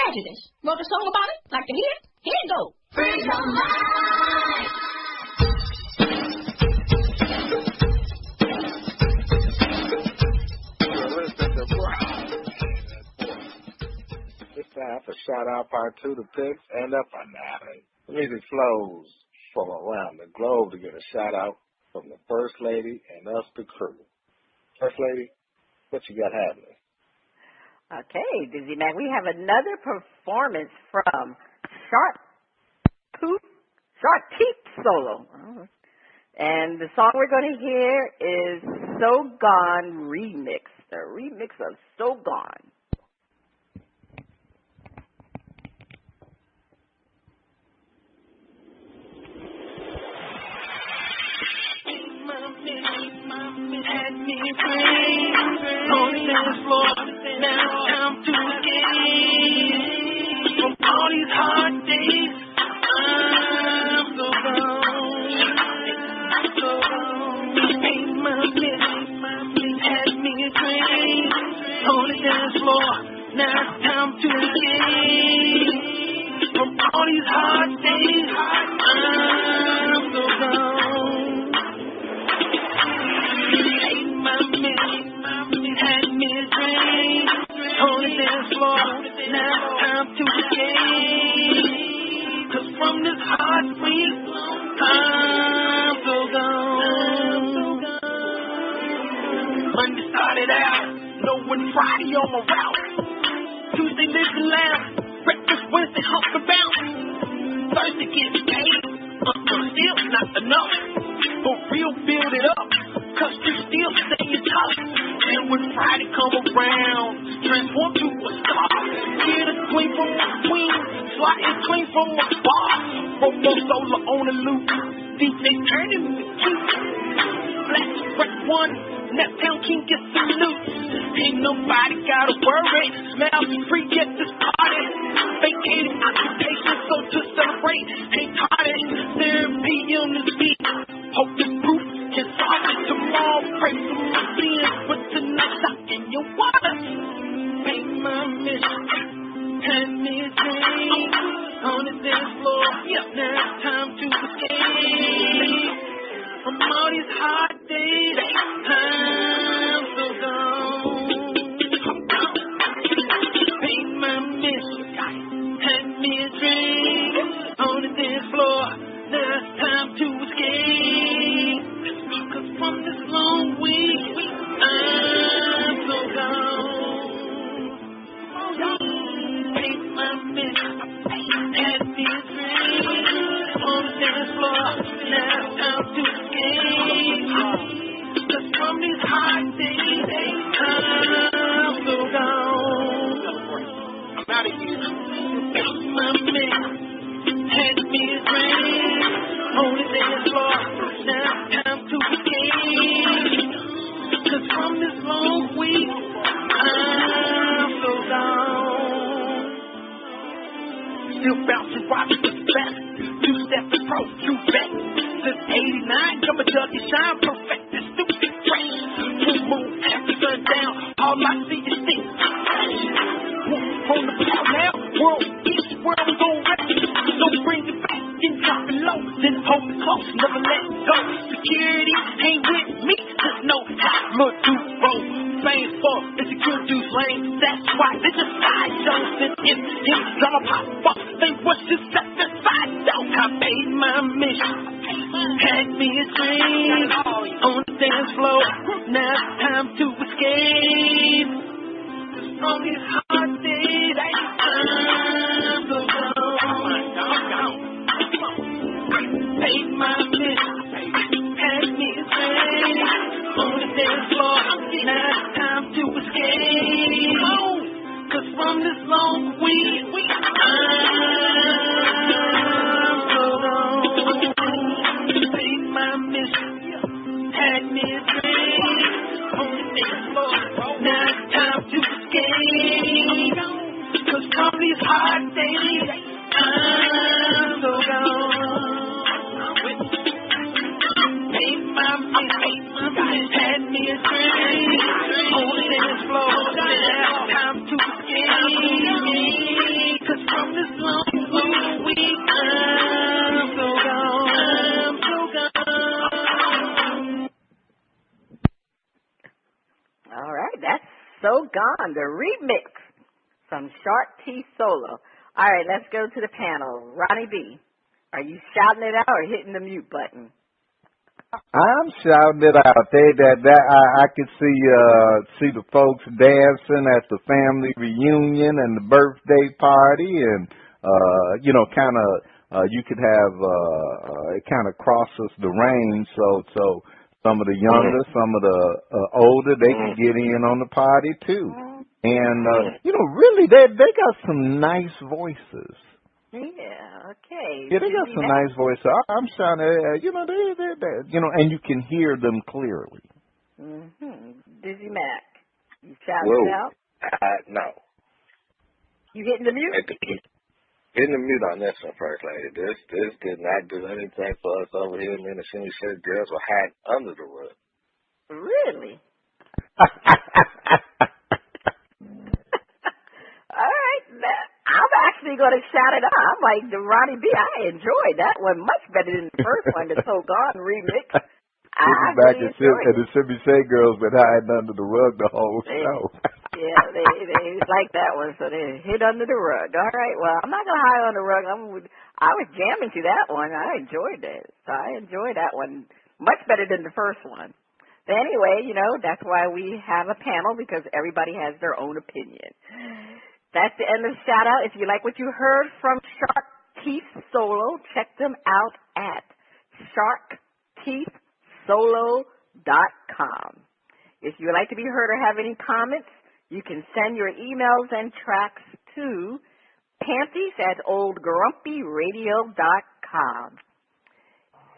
prejudice. Wrote a song about it? Like to hear it? Here you go. Freedom Life. It's time for Shout Out Part 2, the picks and the finale. The music flows from around the globe to get a shout out from the First Lady and us, the crew. First Lady, what you got happening? Okay, DizzieMac, we have another performance from Shark Teeth Solo. And the song we're going to hear is So Gone Remix, the remix of So Gone. Had me free on the dance floor. Now it's time to escape from all these hard days. I'm so gone, so gone. Ain't my business. Had me free on the dance floor. Now it's time to escape from all these hard days. I'm so gone. Had me a drink on the dance floor. Now it's time to escape. 'Cause from this hard week, I'm so gone. Monday started out, knowing Friday on my route. Tuesday living loud, breakfast Wednesday hump about. Thursday getting paid, still not enough. But real build it up, 'cause you still staying tough. And when Friday come around, transform to a star. Get a queen from a queen, fly and clean from a bar. Robo solo on the loop, DJ turning me cute. Black Express one, Neptown King get some loot. Ain't nobody gotta worry, smell free, get this party. Vacated occupation, so to celebrate, ain't tardy. Therapy on this beat, hope this proof can solve it tomorrow. Pray for my sins, but tonight I'm in your water. Ain't my mission, hand me a drink on the dance floor. Now it's time to escape from all these hard days. I'm so gone. Ain't my mission, hand me a drink on the dance floor. Now it's time to escape. 'Cause from this long week, I'm so gone. Ain't my mission, had me a drink on the dance floor. Now it's time to escape. 'Cause from these hard days, I'm so gone. I'm out of here. Ain't my mission, had me a drink on the dance floor. Now it's time to escape. 'Cause from this long week, I'm so gone. Still bouncing, rocking with the best. Two-step approach, true bet. Since 89, come a Dougie shine, perfect this stupid train. Move, after sundown, all I see is things. On the floor now, world east, where we gon' rest. Don't bring it back, then drop it low, then hold it close, never let it go. Security ain't with me, just know how look to roll. Fame for it's a good dude's lane, that's why they just side shows and him, drama pop up. They was just set aside, though. I paid my mission, had me a drink on the dance floor. Now it's time to escape. On these hard days, I'm so gone. Paid my mission, had me a drink on the dance floor. Now it's time to escape. 'Cause from this long week, I'm so gone. Paid my mission, had me a drink on the dance floor. Now it's time to escape. 'Cause from these hard days, I'm so gone. Paid my mission, had me a drink on the dance floor. Now it's time to escape. Gone, the remix from Shark T Solo. All right, let's go to the panel. Ronnie B, are you shouting it out or hitting the mute button? I'm shouting it out. I could see the folks dancing at the family reunion and the birthday party, and you could have it kind of crosses the range. So some of the younger, some of the older, they can get in on the party too. And really, they got some nice voices. Yeah, okay. Yeah, they got some nice voices. I'm shouting, they and you can hear them clearly. DizzieMac, you shouting it out? No. You hitting the mute? Hitting the mute on this one, First Lady. This did not do anything for us over here in Minnesota. Said girls were hiding under the rug. Really? All right, I'm actually going to shout it out. I'm like, the Ronnie B, I enjoyed that one much better than the first one, the So Gone remix. I really enjoyed it. The Sibby Say girls been hiding under the rug the whole show. Yeah, they like that one, so they hid under the rug. All right, well, I'm not going to hide on the rug. I was jamming to that one. I enjoyed it. So I enjoyed that one much better than the first one. But anyway, that's why we have a panel, because everybody has their own opinion. That's the end of the shout-out. If you like what you heard from Shark Teeth Solo, check them out at sharkteethsolo.com. If you would like to be heard or have any comments, you can send your emails and tracks to panties@oldgrumpyradio.com.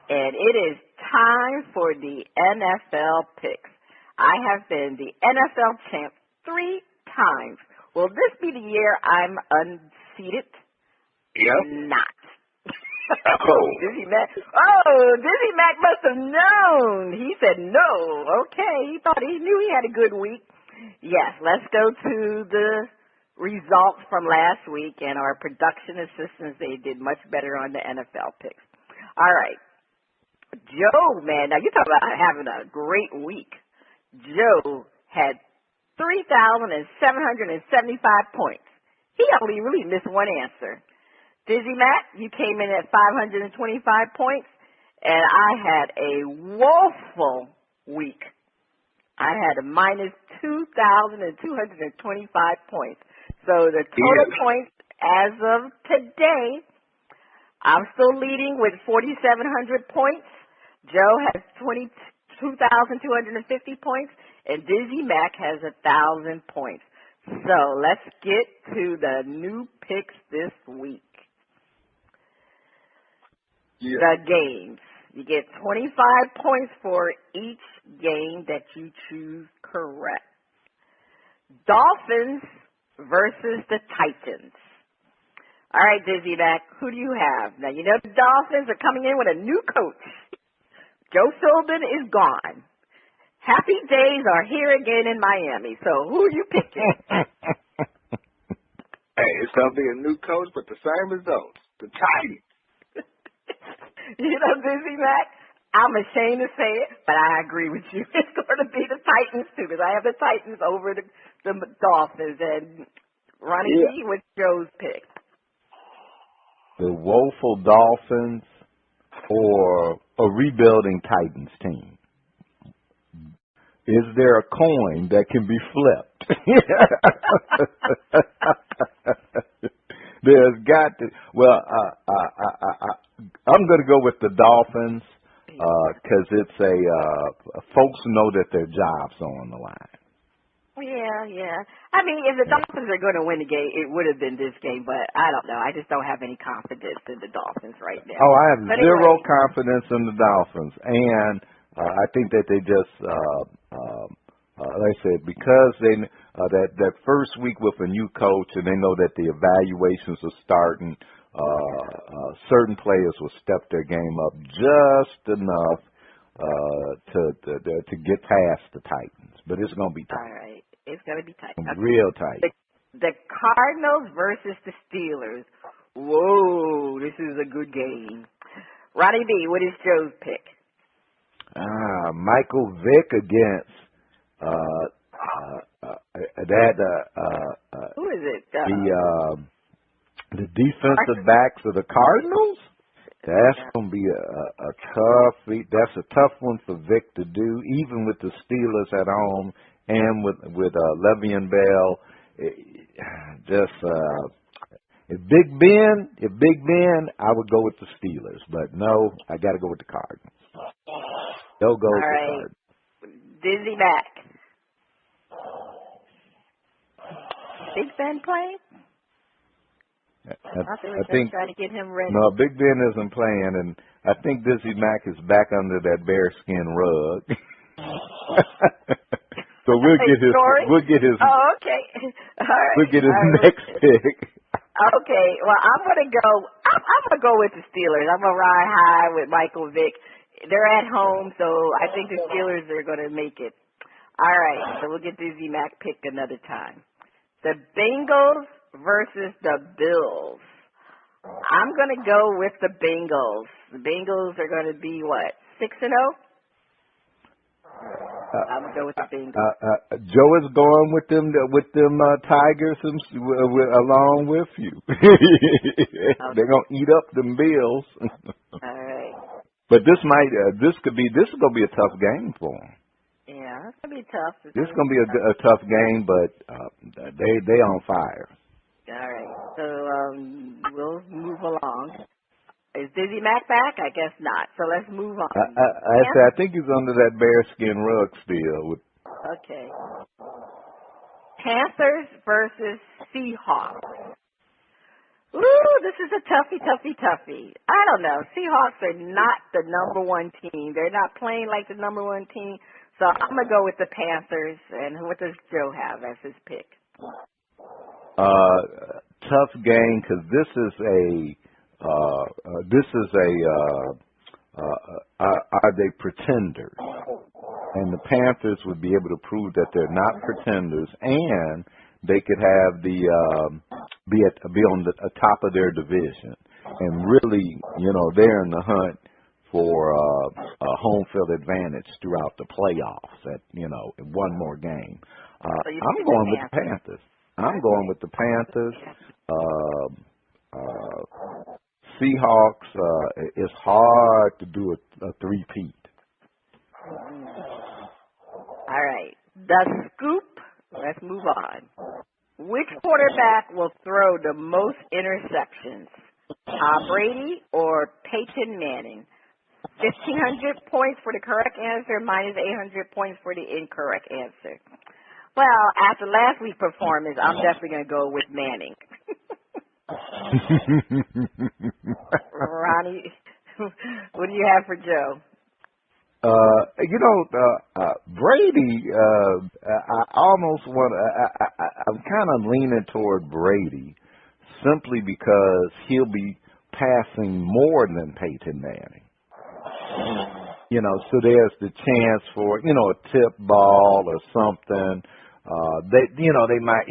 And it is time for the NFL picks. I have been the NFL champ 3 times. Will this be the year I'm unseated? Yep. Not. DizzieMac must have known. He said no. Okay, he thought he knew he had a good week. Yes, let's go to the results from last week, and our production assistants, they did much better on the NFL picks. All right. Joe, man, now you talk about having a great week. Joe had 3,775 points. He only really missed one answer. DizzieMac, you came in at 525 points, and I had a woeful week. I had a minus 2,225 points. So the total points as of today, I'm still leading with 4,700 points. Joe has 22,250 points, and DizzieMac has 1,000 points. So let's get to the new picks this week. Yeah. The games. You get 25 points for each game that you choose correct. Dolphins versus the Titans. All right, DizzieMac, who do you have? Now, you know the Dolphins are coming in with a new coach. Joe Philbin is gone. Happy days are here again in Miami. So who are you picking? Hey, it's going to be a new coach, but the same results. The Titans. DizzieMac, I'm ashamed to say it, but I agree with you. It's going to be the Titans, too, because I have the Titans over the Dolphins. And Ronnie G, what's Joe's pick? The woeful Dolphins or a rebuilding Titans team? Is there a coin that can be flipped? There's got to. Well, I'm going to go with the Dolphins because it's folks know that their jobs are on the line. Yeah. I mean, if the Dolphins are going to win the game, it would have been this game, but I don't know. I just don't have any confidence in the Dolphins right now. Oh, I have zero confidence in the Dolphins, and I think that they just, like I said, because they that first week with a new coach, and they know that the evaluations are starting, certain players will step their game up just enough to get past the Titans, but it's going to be tight. All right. It's going to be tight. Real tight. The Cardinals versus the Steelers. Whoa, this is a good game. Ronnie B, what is Joe's pick? Michael Vick against Who is it? The defensive backs of the Cardinals. That's gonna be a tough. That's a tough one for Vic to do, even with the Steelers at home and with Le'Veon Bell. If Big Ben, I would go with the Steelers, but no, I got to go with the Cardinals. They'll go with the Cardinals. DizzieMac. Big Ben playing? I think trying to get him ready. No, Big Ben isn't playing, and I think DizzieMac is back under that bearskin rug. So we'll get his. Oh, okay. All right. We'll get his next pick. Okay. Well, I'm gonna go with the Steelers. I'm gonna ride high with Michael Vick. They're at home, so I think the Steelers are gonna make it. All right. So we'll get DizzieMac picked another time. The Bengals versus the Bills. I'm going to go with the Bengals. The Bengals are going to be, what, 6-0? I'm going to go with the Bengals. Joe is going with them Tigers along with you. They're going to eat up them Bills. All right. But this is going to be a tough game for them. Yeah, it's going to be tough. This is going to be a tough game, but they on fire. All right, so we'll move along. Is DizzieMac back? I guess not. So let's move on. I think he's under that bearskin rug still. Okay. Panthers versus Seahawks. Ooh, this is a toughie. I don't know. Seahawks are not the number one team. They're not playing like the number one team. So I'm going to go with the Panthers. And what does Joe have as his pick? Tough game because this is are they pretenders? And the Panthers would be able to prove that they're not pretenders, and they could have be on the top of their division, and really, they're in the hunt for a home field advantage throughout the playoffs. In one more game, I'm going with the Panthers. I'm going with the Panthers. Seahawks, it's hard to do a three-peat. All right. The scoop, let's move on. Which quarterback will throw the most interceptions? Tom Brady or Peyton Manning? 1,500 points for the correct answer, minus 800 points for the incorrect answer. Well, after last week's performance, I'm definitely going to go with Manning. Ronnie, what do you have for Joe? Brady, I almost want I'm kind of leaning toward Brady simply because he'll be passing more than Peyton Manning. So there's the chance for, a tip ball or something. They might,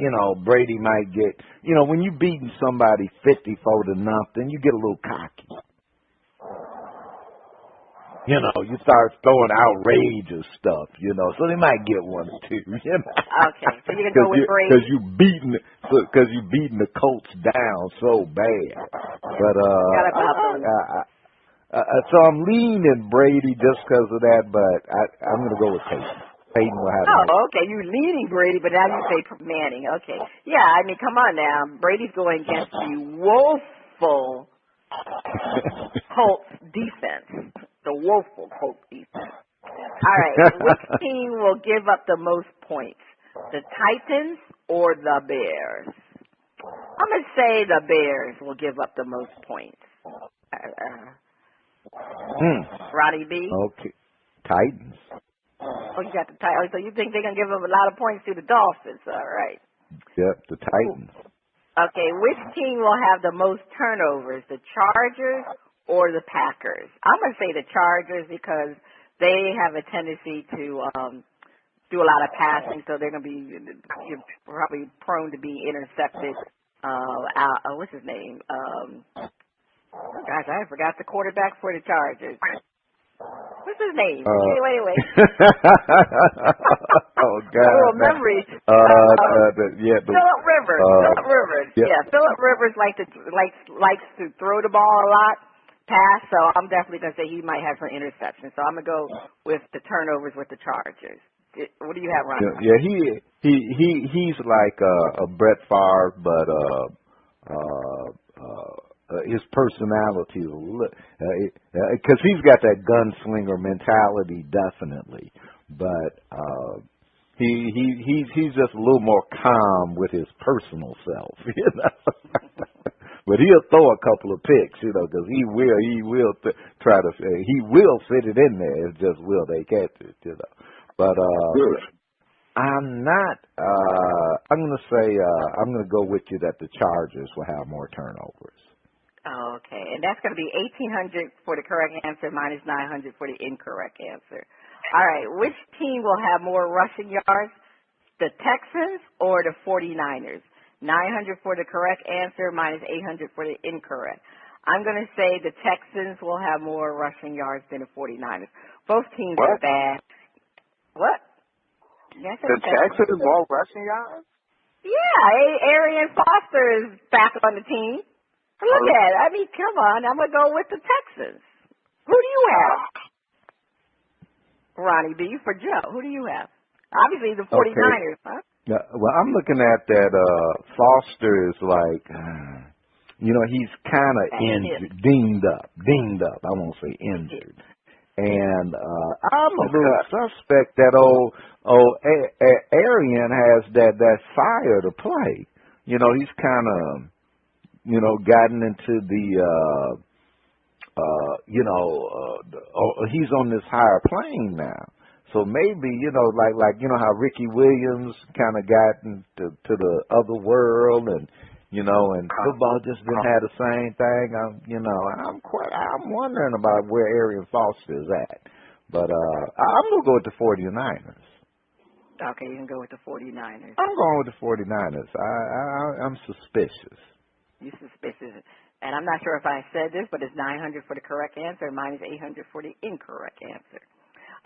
Brady might get, when you beating somebody 54-0, you get a little cocky. You start throwing outrageous stuff, so they might get one or two, Okay, so you're going to go with Brady. Because you beating the Colts down so bad. But, so I'm leaning Brady just because of that, but I'm going to go with Peyton. Peyton will have okay, you're leaning Brady, but now you say Manning. Okay. Yeah, I mean, come on now. Brady's going against the woeful Colts defense. The woeful Colts defense. All right, which team will give up the most points? The Titans or the Bears? I'm going to say the Bears will give up the most points. Ronnie B? Okay. Titans. Oh, you got the Titans. So you think they're going to give them a lot of points to the Dolphins. All right. Yep, the Titans. Okay, which team will have the most turnovers, the Chargers or the Packers? I'm going to say the Chargers because they have a tendency to do a lot of passing, so they're going to be probably prone to be intercepted. What's his name? Oh, gosh, I forgot the quarterback for the Chargers. What's his name? Wait. Oh God! A little memory. Yeah, Philip Rivers. Philip Rivers. Yeah, Philip Rivers likes to throw the ball a lot, pass. So I'm definitely gonna say he might have some interceptions. So I'm gonna go with the turnovers with the Chargers. What do you have, Ron? Yeah, he's like a Brett Favre, but his personality is because he's got that gunslinger mentality, definitely. But he's just a little more calm with his personal self, you know. But he'll throw a couple of picks, you know, because he will try to he will fit it in there. It's just will they catch it, you know. But I'm not. I'm going to say I'm going to go with you that the Chargers will have more turnovers. Okay, and that's going to be 1,800 for the correct answer, minus 900 for the incorrect answer. All right, which team will have more rushing yards, the Texans or the 49ers? 900 for the correct answer, minus 800 for the incorrect. I'm going to say the Texans will have more rushing yards than the 49ers. Both teams are bad. What? Yes, the Texans more rushing yards? Yeah, Arian Foster is back on the team. Look at it. I mean, come on. I'm going to go with the Texans. Who do you have? Ronnie B. for Joe. Who do you have? Obviously the 49ers, huh? Yeah, well, I'm looking at that Foster is like, you know, he's kind of injured, dinged up. I won't say injured. And I'm a little suspect that old Arian has that fire to play. You know, he's kind of, you know, gotten into the, he's on this higher plane now. So maybe, you know, like you know how Ricky Williams kind of got into the other world, and you know, and football just didn't have the same thing. I'm wondering about where Arian Foster is at. But I'm gonna go with the 49ers. Okay, you can go with the 49ers. I'm going with the 49ers. I'm suspicious. You're suspicious. And I'm not sure if I said this, but it's 900 for the correct answer, minus 800 for the incorrect answer.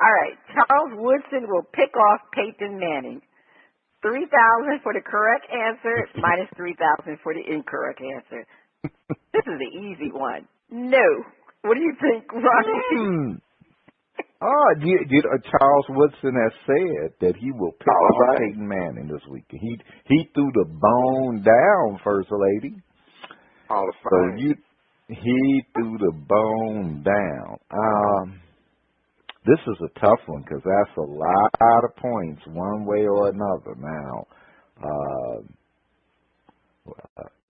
All right, Charles Woodson will pick off Peyton Manning. 3,000 for the correct answer, minus 3,000 for the incorrect answer. This is the easy one. No. What do you think, Ronnie? Charles Woodson has said that he will pick off Peyton Manning this week. He threw the bone down, First Lady. He threw the bone down. This is a tough one because that's a lot of points one way or another. Now,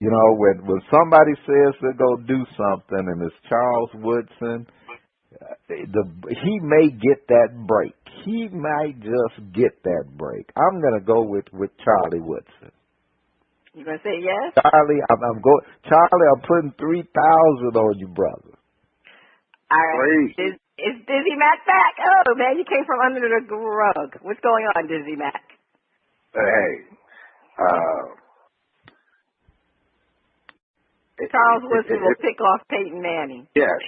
you know, when somebody says they're going to do something and it's Charles Woodson, he may get that break. He might just get that break. I'm going to go with Charlie Woodson. You going to say yes? Charlie, Charlie, I'm putting 3,000 on you, brother. All right. Is DizzieMac back? Oh, man, you came from under the rug. What's going on, DizzieMac? Hey. Charles Woodson will pick off Peyton Manning. Yes,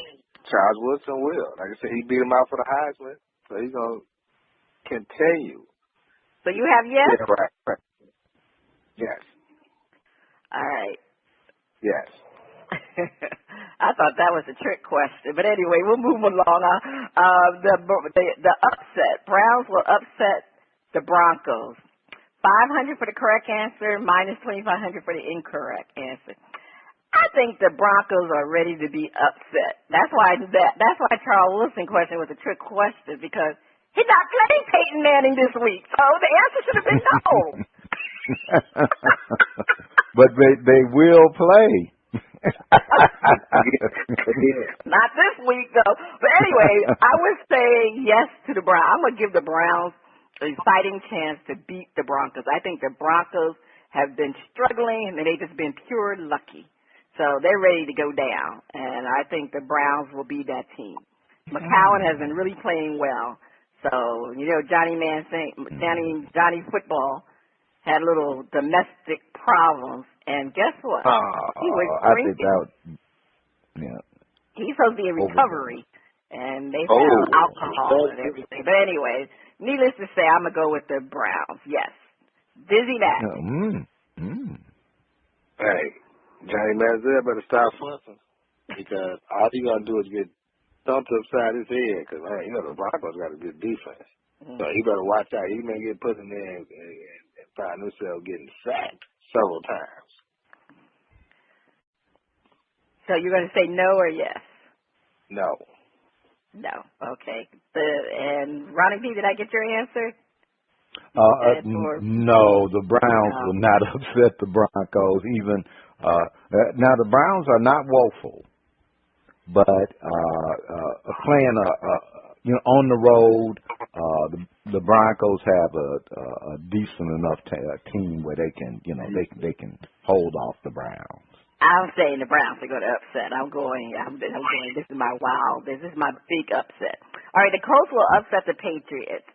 Charles Woodson will. Like I said, he beat him out for the Heisman, so he's going to continue. So you have yes? Yeah, right. Yes. All right. Yes. I thought that was a trick question, but anyway, we'll move along. The upset. Browns will upset the Broncos. 500 for the correct answer, minus 2,500 for the incorrect answer. I think the Broncos are ready to be upset. That's why Charles Wilson question was a trick question, because he's not playing Peyton Manning this week, so the answer should have been no. But they will play. Not this week, though. But anyway, I would say yes to the Browns. I'm going to give the Browns a fighting chance to beat the Broncos. I think the Broncos have been struggling, and they've just been pure lucky. So they're ready to go down, and I think the Browns will be that team. McCowan has been really playing well. So, you know, Johnny Football had little domestic problems, and guess what? He was drinking. Yeah. He's supposed to be in recovery, and they sell alcohol and everything. But anyway, needless to say, I'm going to go with the Browns, yes. DizzieMac. Hey, Johnny Manziel better stop fussing, because all he going to do is get thumped upside his head, because, the Broncos got a good defense. So he better watch out. He may get put in there and find himself getting sacked several times. So you're going to say no or yes? No. No. Okay. And Ronnie B, did I get your answer? No, the Browns will not upset the Broncos. Even now, the Browns are not woeful, but playing on the road, the Broncos have a decent enough team where they can they can hold off the Browns. I'm saying the Browns are going to upset. I'm going. This is my wow. This is my big upset. All right, the Colts will upset the Patriots.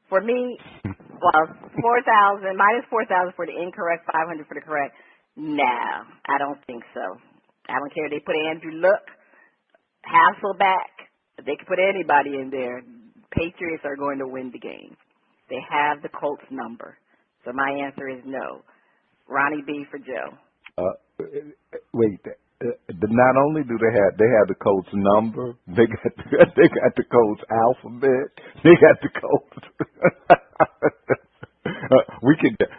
For me, well, 4,000 minus 4,000 for the incorrect, 500 for the correct. No, I don't think so. I don't care if they put Andrew Luck, Hasselback. They can put anybody in there. Patriots are going to win the game. They have the Colts number. So my answer is no. Ronnie B for Joe. Wait. Not only do they have the Colts number, they got the Colts alphabet. They got the Colts.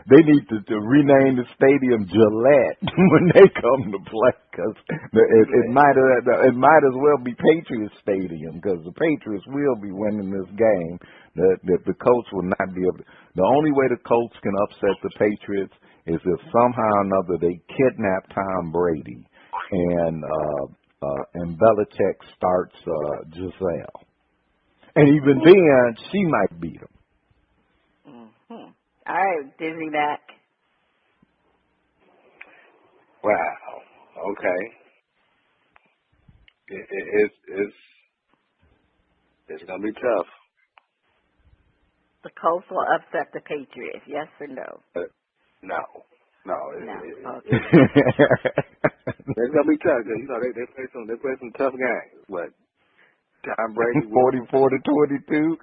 They need to rename the stadium Gillette when they come to play, because it might as well be Patriots Stadium, because the Patriots will be winning this game. The Colts will not be able to. The only way the Colts can upset the Patriots is if somehow or another they kidnap Tom Brady and Belichick starts Giselle, and even then she might beat him. Mm-hmm. All right, DizzieMac. Wow. Okay. It's gonna be tough. The Colts will upset the Patriots. Yes or no? No. Okay. It's gonna be tough, because they play some tough games. But Tom Brady 44-22.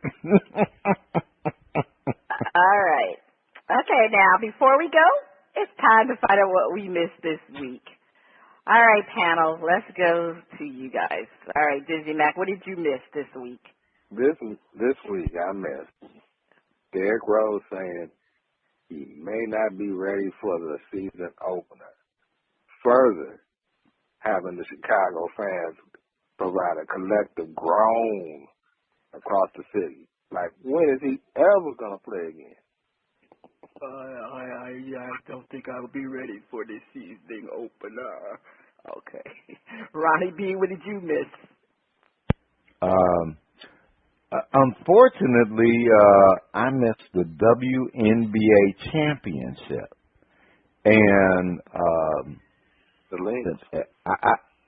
All right. Okay, now before we go, it's time to find out what we missed this week. All right, panel, let's go to you guys. All right, DizzieMac, what did you miss this week? This week I missed Derrick Rose saying he may not be ready for the season opener. Further, having the Chicago fans provide a collective groan across the city. Like, when is he ever going to play again? I don't think I'll be ready for this season opener. Okay. Ronnie B, what did you miss? Unfortunately, I missed the WNBA championship, and The Lynx.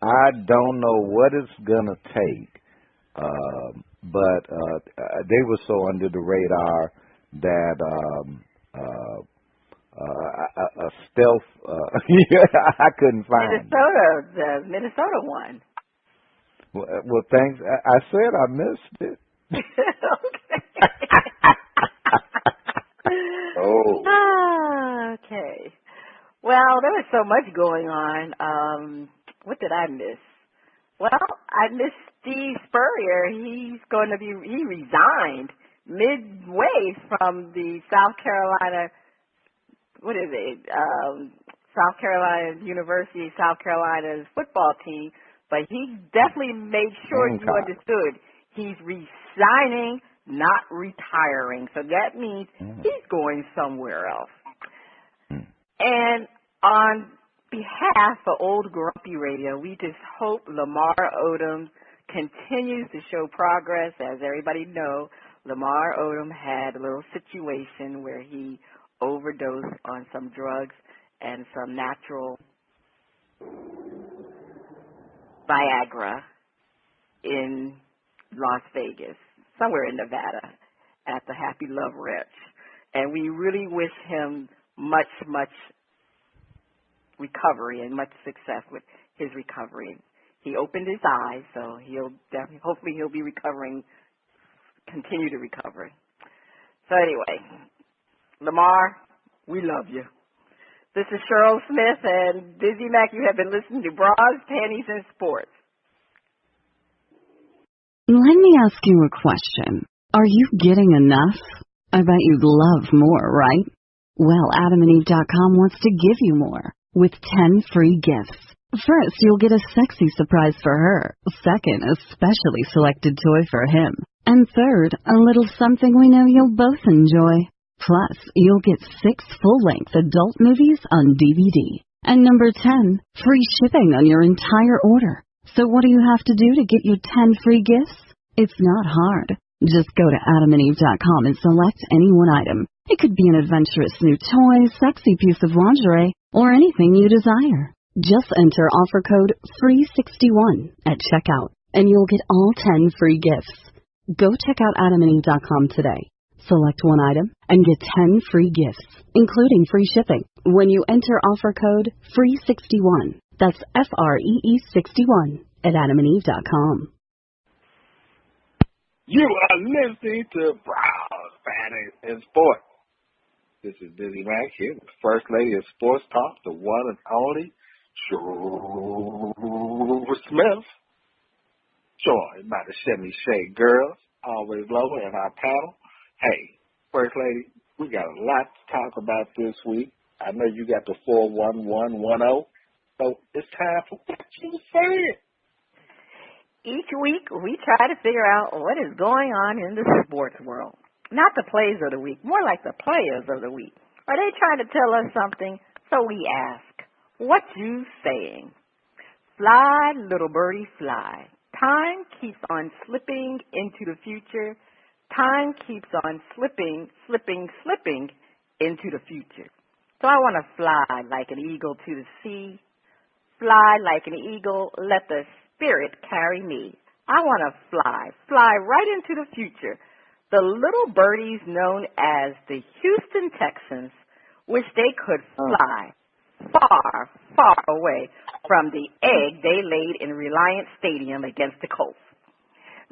I don't know what it's gonna take, but they were so under the radar that a stealth. I couldn't find The Minnesota won. Well, thanks. I said I missed it. Okay. Well, there was so much going on. What did I miss? Well, I missed Steve Spurrier. He resigned midway from the South Carolina, South Carolina University, South Carolina's football team, but he definitely made sure you understood he's resigning, not retiring. So that means he's going somewhere else. And on behalf of Old Grumpy Radio, we just hope Lamar Odom continues to show progress. As everybody knows, Lamar Odom had a little situation where he overdosed on some drugs and some natural Viagra in Las Vegas, somewhere in Nevada, at the Happy Love Ranch. And we really wish him much, much recovery and much success with his recovery. he opened his eyes, so hopefully he'll be continue to recover. So anyway, Lamar, we love you. This is Cheryl Smith and DizzieMac. You have been listening to Bras, Panties and Sports. Let me ask you a question. Are you getting enough? I bet you'd love more, right? Well, AdamandEve.com wants to give you more with 10 free gifts. First, you'll get a sexy surprise for her. Second, a specially selected toy for him. And third, a little something we know you'll both enjoy. Plus, you'll get 6 full-length adult movies on DVD. And number 10, free shipping on your entire order. So what do you have to do to get your 10 free gifts? It's not hard. Just go to AdamandEve.com and select any one item. It could be an adventurous new toy, sexy piece of lingerie, or anything you desire. Just enter offer code FREE61 at checkout, and you'll get all 10 free gifts. Go check out AdamandEve.com today. Select one item and get 10 free gifts, including free shipping, when you enter offer code FREE61. That's FREE61 at AdamandEve.com. You are listening to Bras, Panties and Sports. This is DizzieMac here with the First Lady of Sports Talk, the one and only Cheryl Smith. Joined by the Chevy Shea girls, always lower in our panel. Hey, First Lady, we got a lot to talk about this week. I know you got the 41110, so it's time for what you said. Each week, we try to figure out what is going on in the sports world. Not the plays of the week, more like the players of the week. Are they trying to tell us something? So we ask, what you saying? Fly, little birdie, fly. Time keeps on slipping into the future. Time keeps on slipping into the future. So I want to fly like an eagle to the sea. Fly like an eagle, let the spirit carry me. I want to fly right into the future. The little birdies known as the Houston Texans wish they could fly far, far away from the egg they laid in Reliance Stadium against the Colts.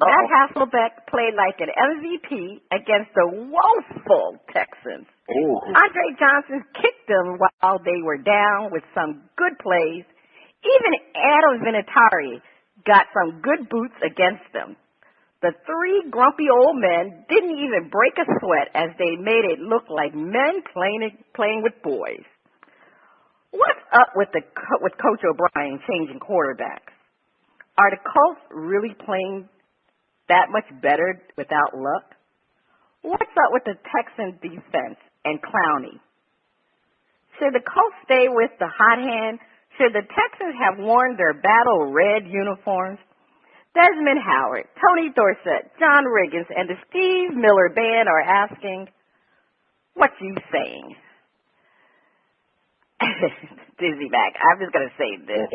Matt Hasselbeck played like an MVP against the woeful Texans. Andre Johnson kicked them while they were down with some good plays. Even Adam Vinatieri got some good boots against them. The 3 grumpy old men didn't even break a sweat as they made it look like men playing with boys. What's up with Coach O'Brien changing quarterbacks? Are the Colts really playing that much better without luck? What's up with the Texan defense and Clowney? Should the Colts stay with the hot hand? Should the Texans have worn their battle red uniforms? Desmond Howard, Tony Dorsett, John Riggins, and the Steve Miller Band are asking, what you saying? DizzieMac, I'm just going to say this.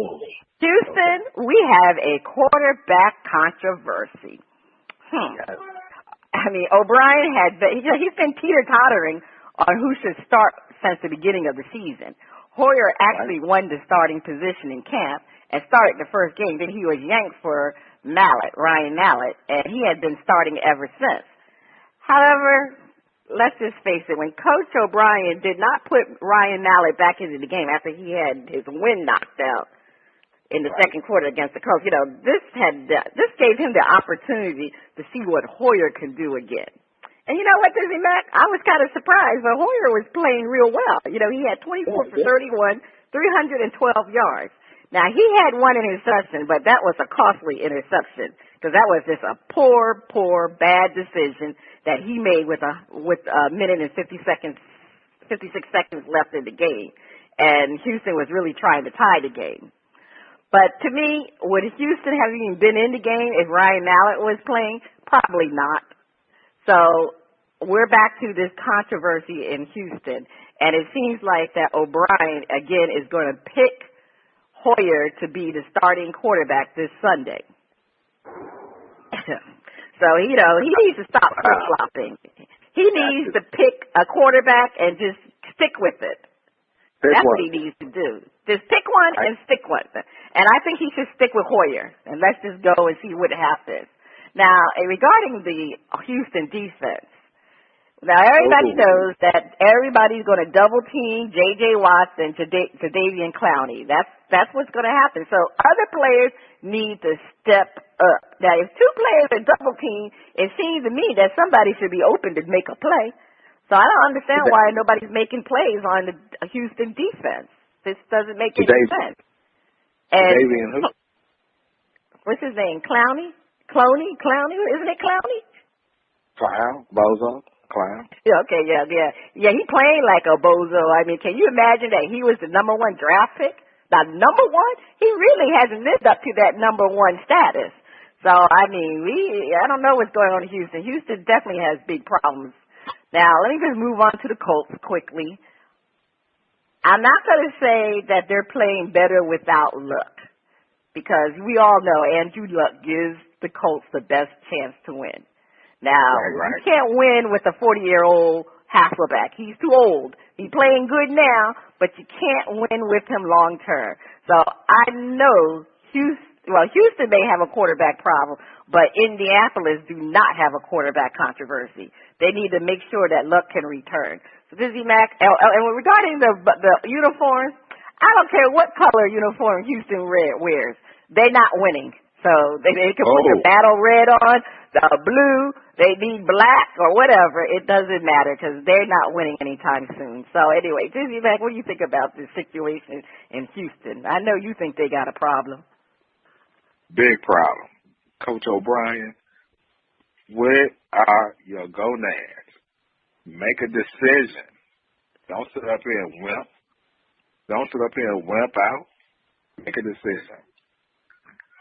Houston, we have a quarterback controversy. I mean, O'Brien he's been teeter-tottering on who should start since the beginning of the season. Hoyer actually won the starting position in camp and started the first game. Then he was yanked for Ryan Mallett, and he had been starting ever since. However, let's just face it, when Coach O'Brien did not put Ryan Mallett back into the game after he had his wind knocked out in the second quarter against the Colts, this gave him the opportunity to see what Hoyer can do again. And you know what, DizzieMac? I was kind of surprised, but Hoyer was playing real well. He had 24 for 31, 312 yards. Now, he had one interception, but that was a costly interception because that was just a poor, bad decision that he made with a minute and 56 seconds left in the game. And Houston was really trying to tie the game. But to me, would Houston have even been in the game if Ryan Mallett was playing? Probably not. So we're back to this controversy in Houston, and it seems like that O'Brien, again, is going to pick Hoyer to be the starting quarterback this Sunday. So, he needs to stop flip-flopping. He needs to pick a quarterback and just stick with it. That's what he needs to do. Just pick one and stick one. And I think he should stick with Hoyer, and let's just go and see what happens. Now, regarding the Houston defense, now everybody knows that everybody's going to double team J.J. Watson to Davian Clowney. That's what's going to happen. So other players need to step up. Now, if two players are double team, it seems to me that somebody should be open to make a play. So I don't understand why nobody's making plays on the Houston defense. This doesn't make any sense. And Davian who? What's his name? Clowney? Isn't it Clowney? Clown? Bozo? Clown? Yeah, okay, yeah. He playing like a bozo. I mean, can you imagine that he was the number 1 draft pick? The number 1? He really hasn't lived up to that number 1 status. So, I mean, I don't know what's going on in Houston. Houston definitely has big problems. Now, let me just move on to the Colts quickly. I'm not going to say that they're playing better without Luck, because we all know Andrew Luck gives the Colts the best chance to win. Now, you can't win with a 40-year-old Hasselbeck. He's too old. He's playing good now, but you can't win with him long term. So I know Houston may have a quarterback problem, but Indianapolis do not have a quarterback controversy. They need to make sure that Luck can return. So DizzieMac, and regarding the uniforms, I don't care what color uniform Houston wears. They're not winning. So they can put the battle red on, the blue, they need black or whatever. It doesn't matter because they're not winning anytime soon. So anyway, DizzieMac, what do you think about this situation in Houston? I know you think they got a problem. Big problem. Coach O'Brien, where are your gonads? Make a decision. Don't sit up here and wimp. Don't sit up here and wimp out. Make a decision.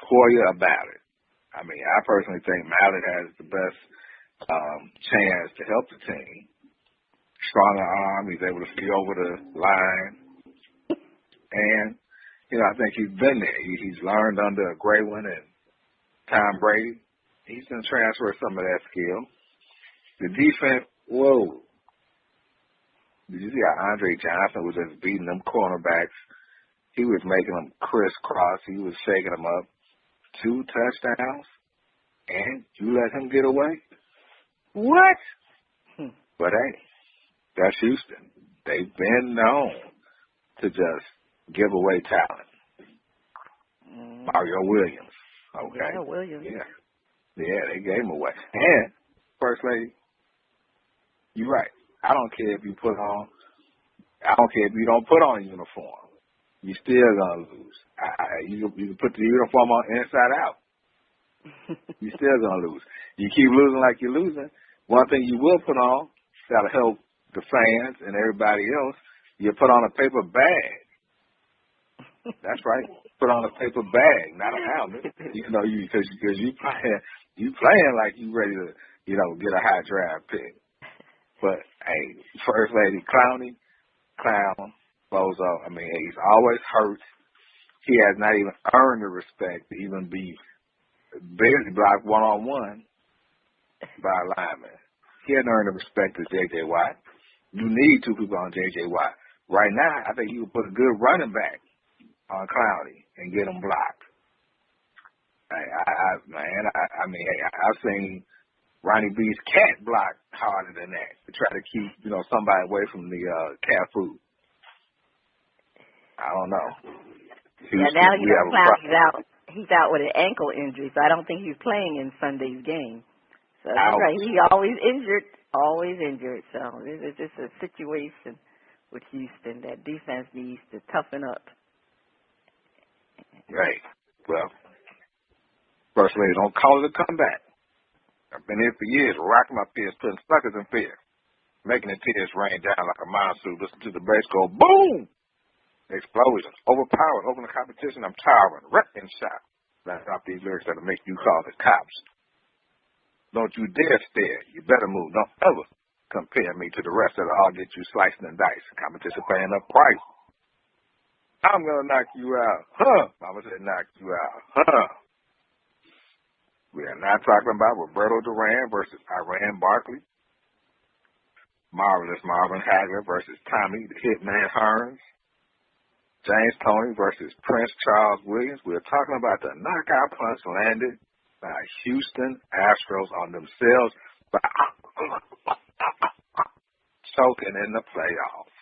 Hoyer about it. I mean, I personally think Mallett has the best chance to help the team. Stronger arm, he's able to see over the line. And, I think he's been there. He's learned under Graylin and Tom Brady. He's going to transfer some of that skill. The defense, whoa. Did you see how Andre Johnson was just beating them cornerbacks? He was making them crisscross. He was shaking them up. 2 touchdowns, and you let him get away? What? But hey, that's Houston. They've been known to just give away talent. Mario Williams. Okay. Yeah, Williams. Yeah, they gave him away. And, First Lady, you're right. I don't care if you don't put on a uniform. You still gonna lose. You can put the uniform on inside out. You still gonna lose. You keep losing like you're losing. One thing you will put on that'll help the fans and everybody else. You put on a paper bag. That's right. Put on a paper bag, not a helmet. Because you playing like you ready to get a high draft pick. But hey, First Lady Clowney, Clown. Bozo, I mean, he's always hurt. He has not even earned the respect to even be barely blocked one-on-one by a lineman. He hasn't earned the respect of J.J. Watt. You need 2 people on J.J. Watt. Right now, I think you would put a good running back on Clowney and get him blocked. I've seen Ronnie B's cat block harder than that to try to keep, somebody away from the cat food. I don't know. Now Clowney's out. He's out with an ankle injury, so I don't think he's playing in Sunday's game. So that's right. He always injured. So it's just a situation with Houston that defense needs to toughen up. Right. Well, First Lady, don't call it a comeback. I've been here for years, rocking my tears, putting suckers in fear, making the tears rain down like a monsoon. Listen to the bass go boom. Explosions, overpowered, open the competition, I'm towering, wrecked and shot. That's off these lyrics that'll make you call the cops. Don't you dare stare, you better move, don't ever compare me to the rest that'll all get you sliced and diced. Competition paying up price. I'm gonna knock you out, huh? Mama said knock you out, huh? We are not talking about Roberto Duran versus Iran Barkley. Marvelous Marvin Hagler versus Tommy the Hitman Hearns. James Toney versus Prince Charles Williams. We're talking about the knockout punch landed by Houston Astros on themselves by choking in the playoffs.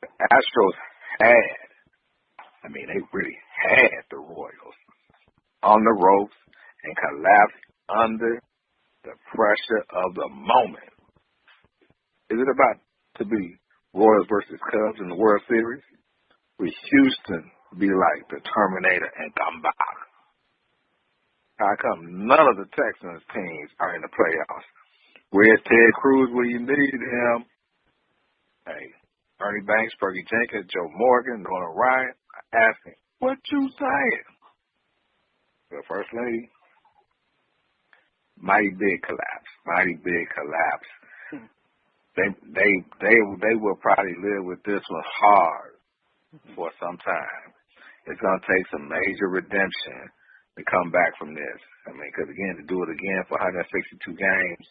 The Astros they really had the Royals on the ropes and collapsed under the pressure of the moment. Is it about to be Royals versus Cubs in the World Series? Will Houston be like the Terminator and come back? How come none of the Texans teams are in the playoffs? Where's Ted Cruz when you need him? Hey, Ernie Banks, Fergie Jenkins, Joe Morgan, Norman Ryan are asking, what you saying? The First Lady, mighty big collapse. They will probably live with this one hard for some time. It's going to take some major redemption to come back from this. Because again, to do it again for 162 games,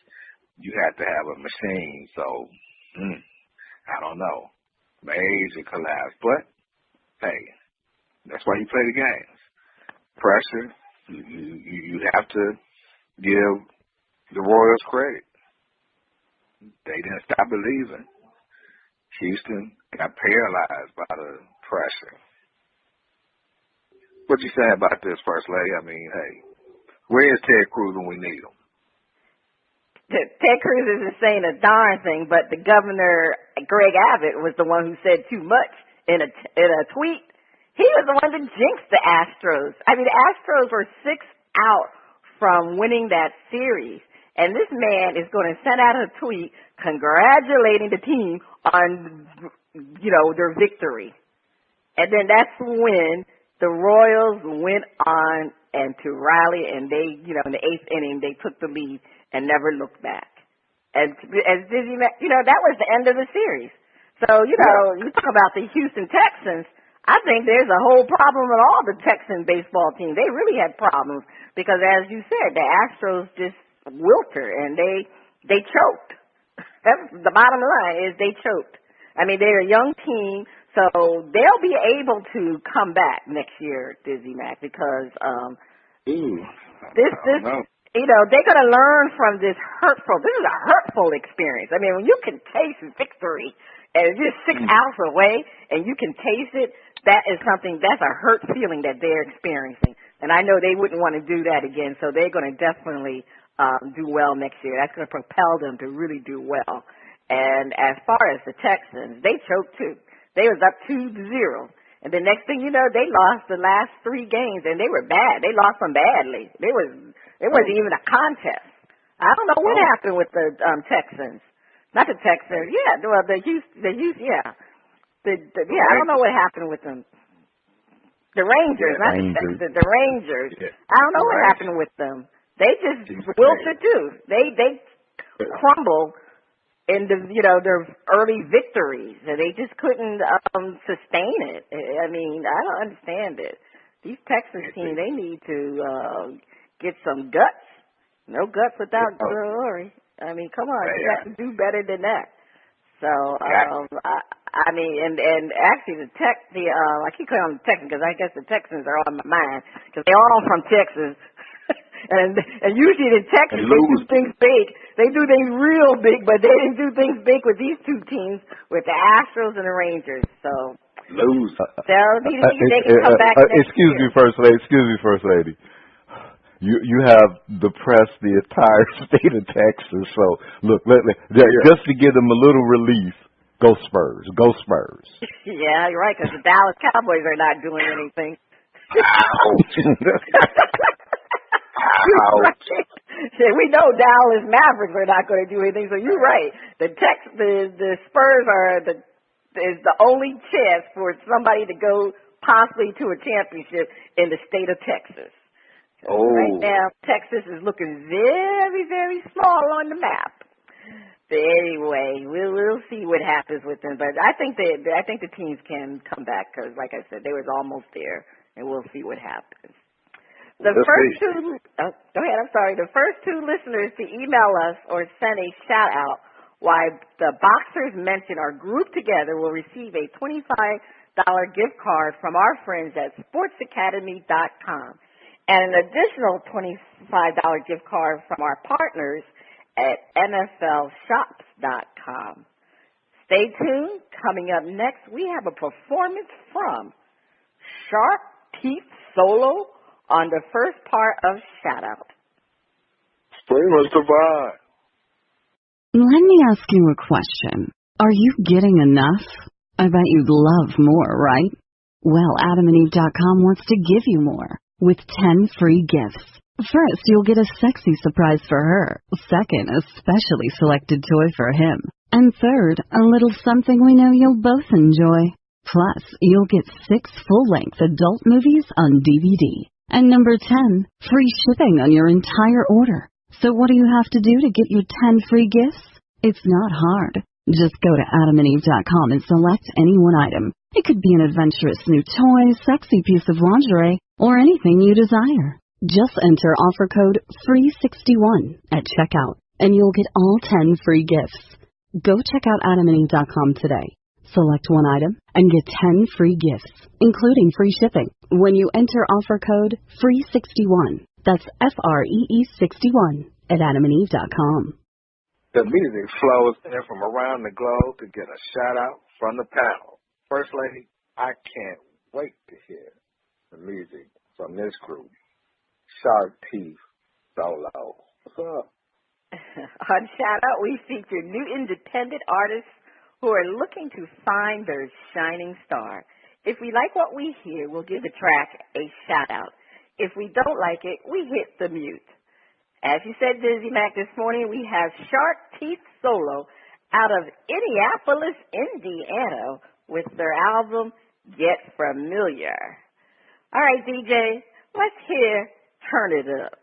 you have to have a machine. So, I don't know. Major collapse. But, hey, that's why you play the games. Pressure. You have to give the Royals credit. They didn't stop believing. Houston got paralyzed by the pressure. What you say about this, First Lady? Hey, where is Ted Cruz when we need him? Ted Cruz isn't saying a darn thing, but the governor, Greg Abbott, was the one who said too much in a tweet. He was the one that jinxed the Astros. The Astros were 6 out from winning that series. And this man is going to send out a tweet congratulating the team on, their victory. And then that's when the Royals went on and to rally, and they, in the 8th inning, they took the lead and never looked back. And as DizzieMac, that was the end of the series. So, you talk about the Houston Texans. I think there's a whole problem with all the Texan baseball teams. They really had problems because, as you said, the Astros just wilted and they choked. That's the bottom line is they choked. They're a young team, so they'll be able to come back next year, DizzieMac, because they're going to learn from this hurtful. This is a hurtful experience. When you can taste victory and it's just 6 hours away and you can taste it, that's a hurt feeling that they're experiencing. And I know they wouldn't want to do that again, so they're going to definitely do well next year. That's going to propel them to really do well. And as far as the Texans, they choked too. They was up 2-0. And the next thing you know, they lost the last 3 games, and they were bad. They lost them badly. It wasn't even a contest. I don't know what happened with the Texans. Not the Texans. Yeah, well, the Houston, yeah. I don't know what happened with them. The Rangers, the Rangers. Yeah. I don't know what happened with them. They just wilted too. They crumbled in their early victories, and they just couldn't sustain it. I don't understand it. These Texas teams, they need to get some guts. No guts without glory. Come on, you got to do better than that. So, and actually I keep calling them the Texans because I guess the Texans are on my mind because they're all from Texas. and usually the Texans, they do things big. They do things real big, but they didn't do things big with these 2 teams, with the Astros and the Rangers. So, lose. They can come back Excuse me, First Lady. You have depressed the entire state of Texas. So, look, just to give them a little relief, go Spurs. Go Spurs. Yeah, you're right, because the Dallas Cowboys are not doing anything. Ouch. Ouch. Yeah, we know Dallas Mavericks are not going to do anything, so you're right. The Spurs is the only chance for somebody to go possibly to a championship in the state of Texas. Right now, Texas is looking very, very small on the map. But anyway, we'll see what happens with them. But I think the teams can come back because, like I said, they was almost there, and we'll see what happens. The first 2, go ahead. I'm sorry. The first 2 listeners to email us or send a shout out why the boxers mentioned are grouped together will receive a $25 gift card from our friends at sportsacademy.com and an additional $25 gift card from our partners at nflshops.com. Stay tuned. Coming up next, we have a performance from Shark Teeth Solo on the first part of Shout Out. Spring was divine. Let me ask you a question. Are you getting enough? I bet you'd love more, right? Well, AdamandEve.com wants to give you more with 10 free gifts. First, you'll get a sexy surprise for her. Second, a specially selected toy for him. And third, a little something we know you'll both enjoy. Plus, you'll get 6 full-length adult movies on DVD. And number 10, free shipping on your entire order. So what do you have to do to get your 10 free gifts? It's not hard. Just go to AdamandEve.com and select any one item. It could be an adventurous new toy, sexy piece of lingerie, or anything you desire. Just enter offer code FREE61 at checkout, and you'll get all 10 free gifts. Go check out AdamandEve.com today. Select one item and get 10 free gifts, including free shipping, when you enter offer code FREE61. That's FREE61 at AdamandEve.com. The music flows in from around the globe to get a shout-out from the panel. First Lady, I can't wait to hear the music from this group, Shark Teeth Solo. What's up? On Shout Out, we feature new independent artists who are looking to find their shining star. If we like what we hear, we'll give the track a shout-out. If we don't like it, we hit the mute. As you said, DizzieMac, this morning we have Shark Teeth Solo out of Indianapolis, Indiana, with their album, Get Familiar. All right, DJ, let's hear Turn It Up.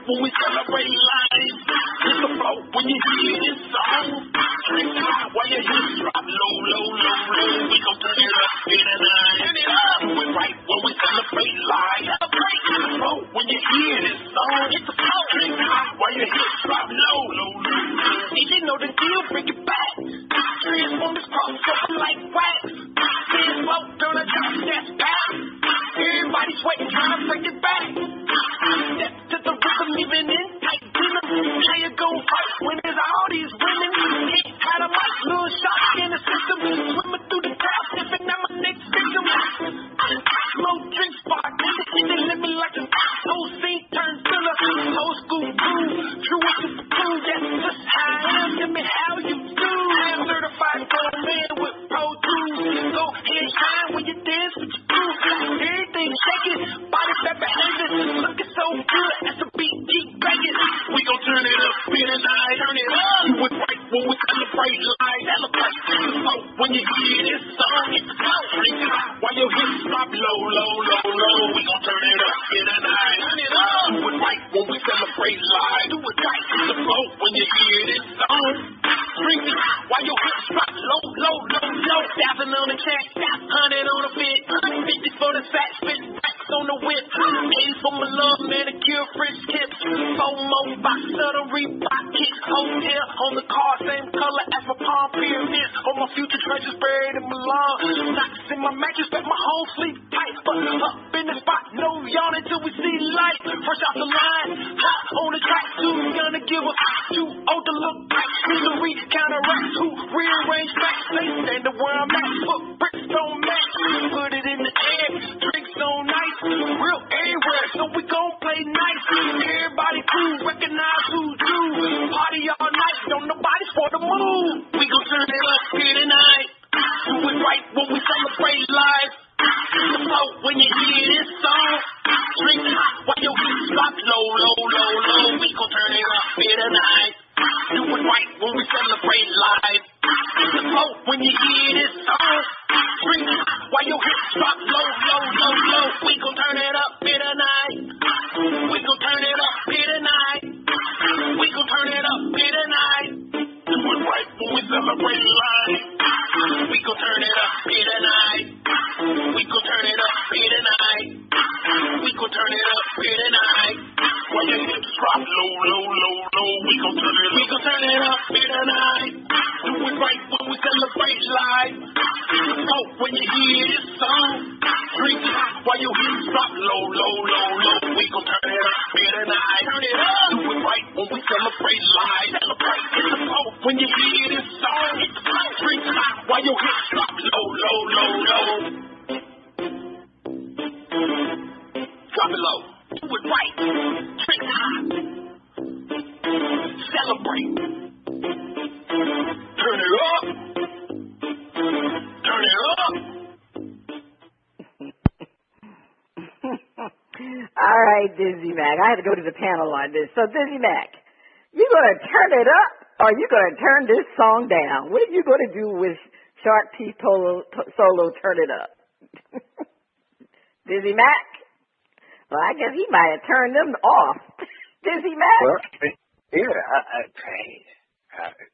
When we celebrate life, it's the flow when you hear this song. Drink high while your hips drop low, low, low, low. We gon' turn it up in the night. Turn it up. Do it right when we celebrate life. Celebrate. It's the flow when you hear this song. It's the flow. Drink high while your hips drop low, low, low. DJ know the deal, bring it back. Transform this crossover like wax. Dance slow, turn it up, that's back. Everybody sweating, trying to bring it back. Step to the rhythm, even in tight denim. How you gon' fight when there's all these women? Ain't had a mic, little shot in the system. Swimming through the crowd, sniffing at my next victim. Smoke drinks, bartender, and they let me like a whole scene turn filler. Old school groove, true and super cool. That's just how I am. Tell me how you do. I'm certified gold man with pro tools. Go ahead, shine when you dance with your crew. Everything shaking, body fat behind it. Looking so good as the beat keep banging. We gon' turn it up in the night. Turn it up. Do it right when we celebrate life. Celebrate. Oh, when you hear this song, it's the flow. Drink it out while your hips drop low, low, low, low. We gon' turn it up in the night. Turn it up. Do it right when we celebrate life. Do it right. It's the flow when you hear this song. Drink it out while your hips drop low, low, low, low. 1,000 on the check, 100 on the fit, 50 for the sack, spit racks on the whip. 80 for my love, manicure, French tips. 4 more boxes of the Reebok kicks. Hotel on the car, same color as my palm pyramids. All my future treasures buried in my lawn. Knocks in my mattress, bet my whole sleep tight. But up in the spot, no yawn until we see light. Fresh off the line, hot on the track. Too young to give up, too old to look back. Misery counteract, who rearrange facts. They stand to where I'm at, put bricks don't match. Put it in the air, drinks on nice. Real everywhere, so we gon' play nice. Everybody cool, recognize who's due. Party all night, don't nobody for the move. We gon' turn it up here tonight. Do it right when we celebrate life. The flow when you hear this song. Drink hot while your hips drop low, low, low, low. We gon' turn it up here tonight. Do it right when we celebrate life. The flow when you hear this song. Drink hot while your hips drop low, low, celebrate life. We gon' turn it up here tonight. We gon' turn it up here tonight. We gon' turn it up here tonight. When your hips drop low, low, low, low, we gon' turn it up. We gon' turn it up here tonight. Do it right when we celebrate life. So when you hear this song, drink hot while your hips drop low, low, low, low. We gon' turn it up here tonight. Turn it up. Do it right when we celebrate life. Celebrate. So when you hear this song, drink hot while your hips drop low, low, low, low. Drop it low. Do it right. Drink hot. Celebrate. Turn it up. Turn it up. All right, DizzieMac. I had to go to the panel on this. So, DizzieMac, you going to turn it up or you going to turn this song down? What are you going to do with Shark Teeth Solo Turn It Up? DizzieMac? Well, I guess he might have turned them off. DizzieMac? Well,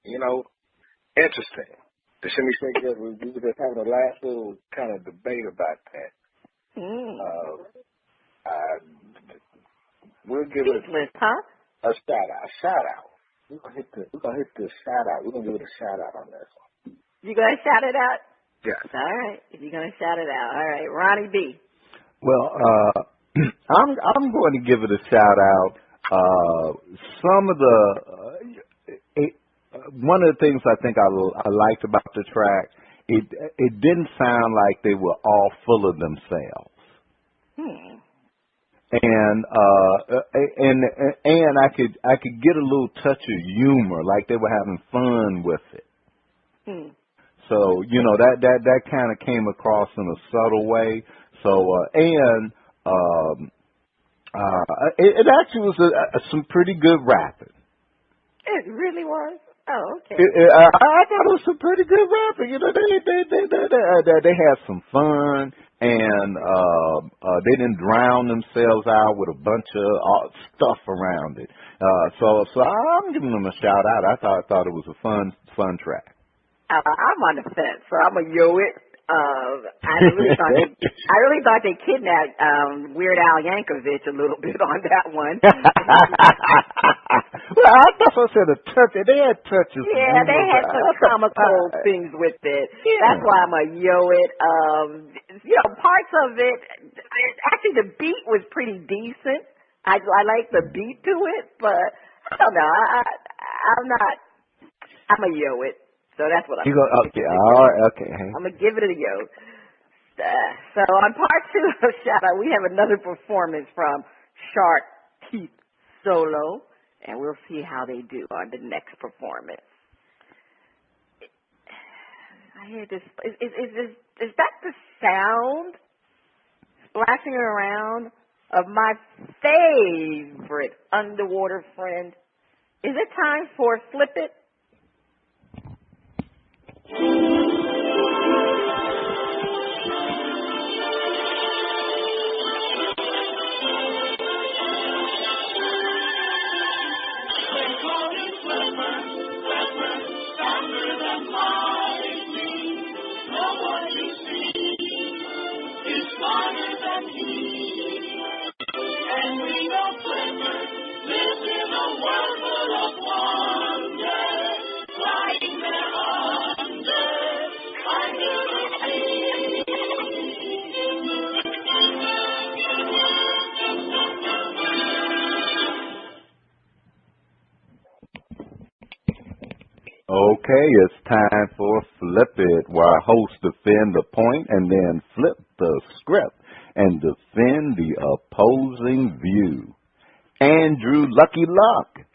you know, interesting. The Shimmy Shake, we were just having a last little kind of debate about that. We'll give it a shout out. We're gonna hit this shout out. We're gonna give it a shout out on this one. You gonna shout it out? Yes. All right. If you're gonna shout it out, all right. Ronnie B. Well, I'm going to give it a shout out. Some of the one of the things I think I liked about the track, it didn't sound like they were all full of themselves. And I could get a little touch of humor, like they were having fun with it. So that kind of came across in a subtle way. So it actually was some pretty good rapping. It really was. Oh, okay. I thought it was some pretty good rapping. They had some fun, and they didn't drown themselves out with a bunch of stuff around it. So I'm giving them a shout out. I thought it was a fun track. I'm on the fence, so I'm gonna yo it. I really thought they kidnapped Weird Al Yankovic a little bit on that one. Well, I thought I said a touch. They had touches. Yeah, they had some comical things with it. Yeah. That's why I'm gonna yo it. Parts of it. Actually, the beat was pretty decent. I like the beat to it, but I don't know. I'm gonna yo it. So that's what I'm going to okay, all right, okay. I'm going to give it a yo. So on part 2 of Shout Out, we have another performance from Shark Teeth Solo, and we'll see how they do on the next performance. I hear this. Is that the sound splashing around of my favorite underwater friend? Is it time for Flip It? Okay, it's time for Flip It, where our hosts defend the point and then flip the script and defend the opposing view. Andrew Lucky Luck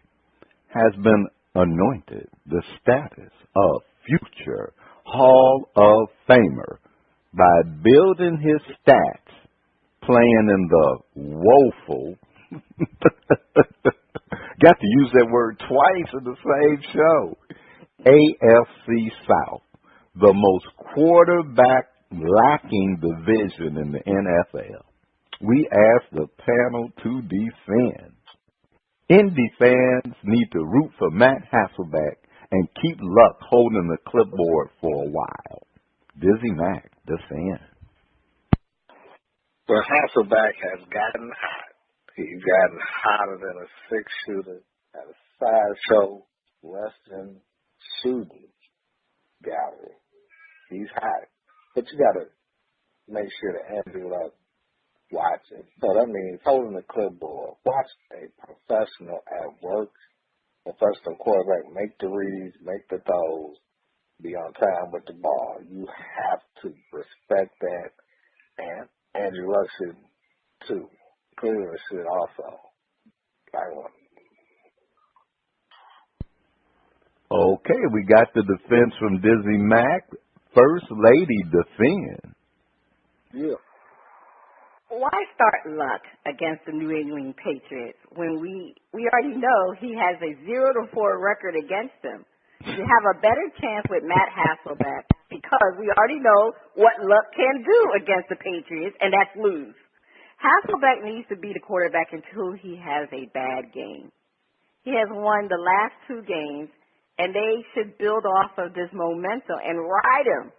has been anointed the status of future Hall of Famer by building his stats playing in the woeful got to use that word twice in the same show. AFC South, the most quarterback lacking division in the NFL. We ask the panel to defend. Indy fans need to root for Matt Hasselbeck and keep Luck holding the clipboard for a while. DizzieMac, defend. Well, Hasselback has gotten hot. He's gotten hotter than a six-shooter at a sideshow Western shooting gallery. He's hot. But you got to make sure that Andrew Luck watching. So that means holding the clipboard. Watch a professional at work, professional quarterback, make the reads, make the throws, be on time with the ball. You have to respect that, and Andrew Luck should too. Cleveland should also. Okay, we got the defense from DizzieMac. First Lady, defend. Yeah. Why start Luck against the New England Patriots when we already know he has a 0-4 record against them? You have a better chance with Matt Hasselbeck because we already know what Luck can do against the Patriots, and that's lose. Hasselbeck needs to be the quarterback until he has a bad game. He has won the last 2 games, and they should build off of this momentum and ride him.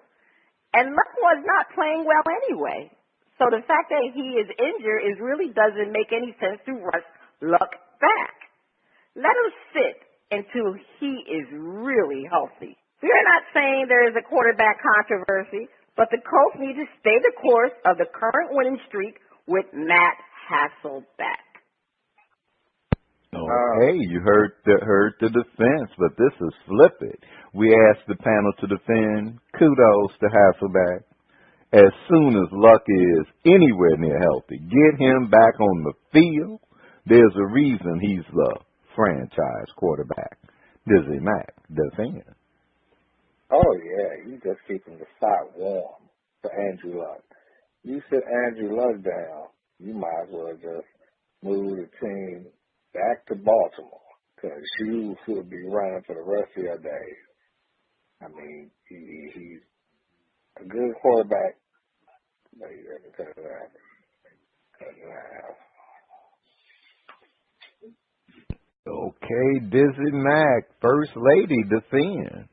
And Luck was not playing well anyway. So the fact that he is injured really doesn't make any sense to rush Luck back. Let him sit until he is really healthy. We're not saying there is a quarterback controversy, but the Colts need to stay the course of the current winning streak with Matt Hasselbeck. Okay, you heard the defense, but this is flip it. We asked the panel to defend. Kudos to Hasselbeck. As soon as Luck is anywhere near healthy, get him back on the field. There's a reason he's the franchise quarterback. DizzieMac, defend. Oh, yeah, you just keeping the spot warm for Andrew Luck. You sit Andrew Luck down, you might as well just move the team back to Baltimore because you will be running for the rest of your days. I mean, he's a good quarterback. But you have to cut it out. Okay, DizzieMac, First Lady, defend.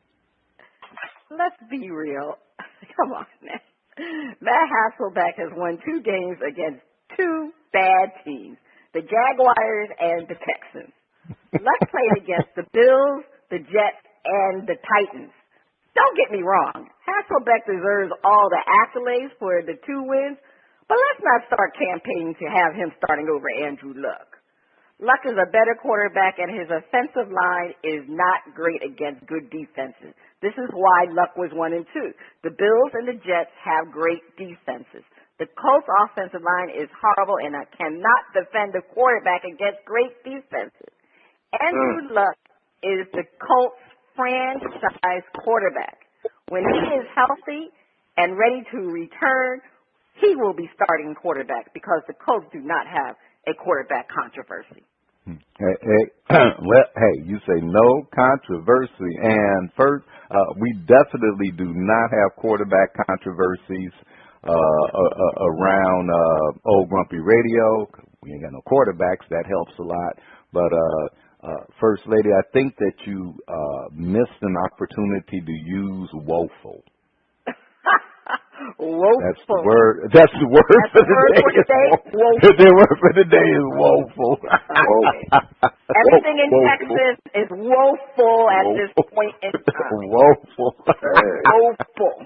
Let's be real. Come on now. Matt Hasselbeck has won 2 games against 2 bad teams, the Jaguars and the Texans. Luck played against the Bills, the Jets, and the Titans. Don't get me wrong. Hasselbeck deserves all the accolades for the 2 wins, but let's not start campaigning to have him starting over Andrew Luck. Luck is a better quarterback, and his offensive line is not great against good defenses. This is why Luck was 1 and 2. The Bills and the Jets have great defenses. The Colts' offensive line is horrible, and I cannot defend the quarterback against great defenses. Andrew Luck is the Colts' franchise quarterback. When he is healthy and ready to return, he will be starting quarterback because the Colts do not have a quarterback controversy. Hey, you say no controversy, and first, we definitely do not have quarterback controversies around Old Grumpy Radio. We ain't got no quarterbacks. That helps a lot, but First Lady, I think that you missed an opportunity to use woeful. Woeful. That's the word. That's the word for the day. Woeful. The word for the day is woeful. Everything in Texas is woeful at this point in time. Woeful. Woeful.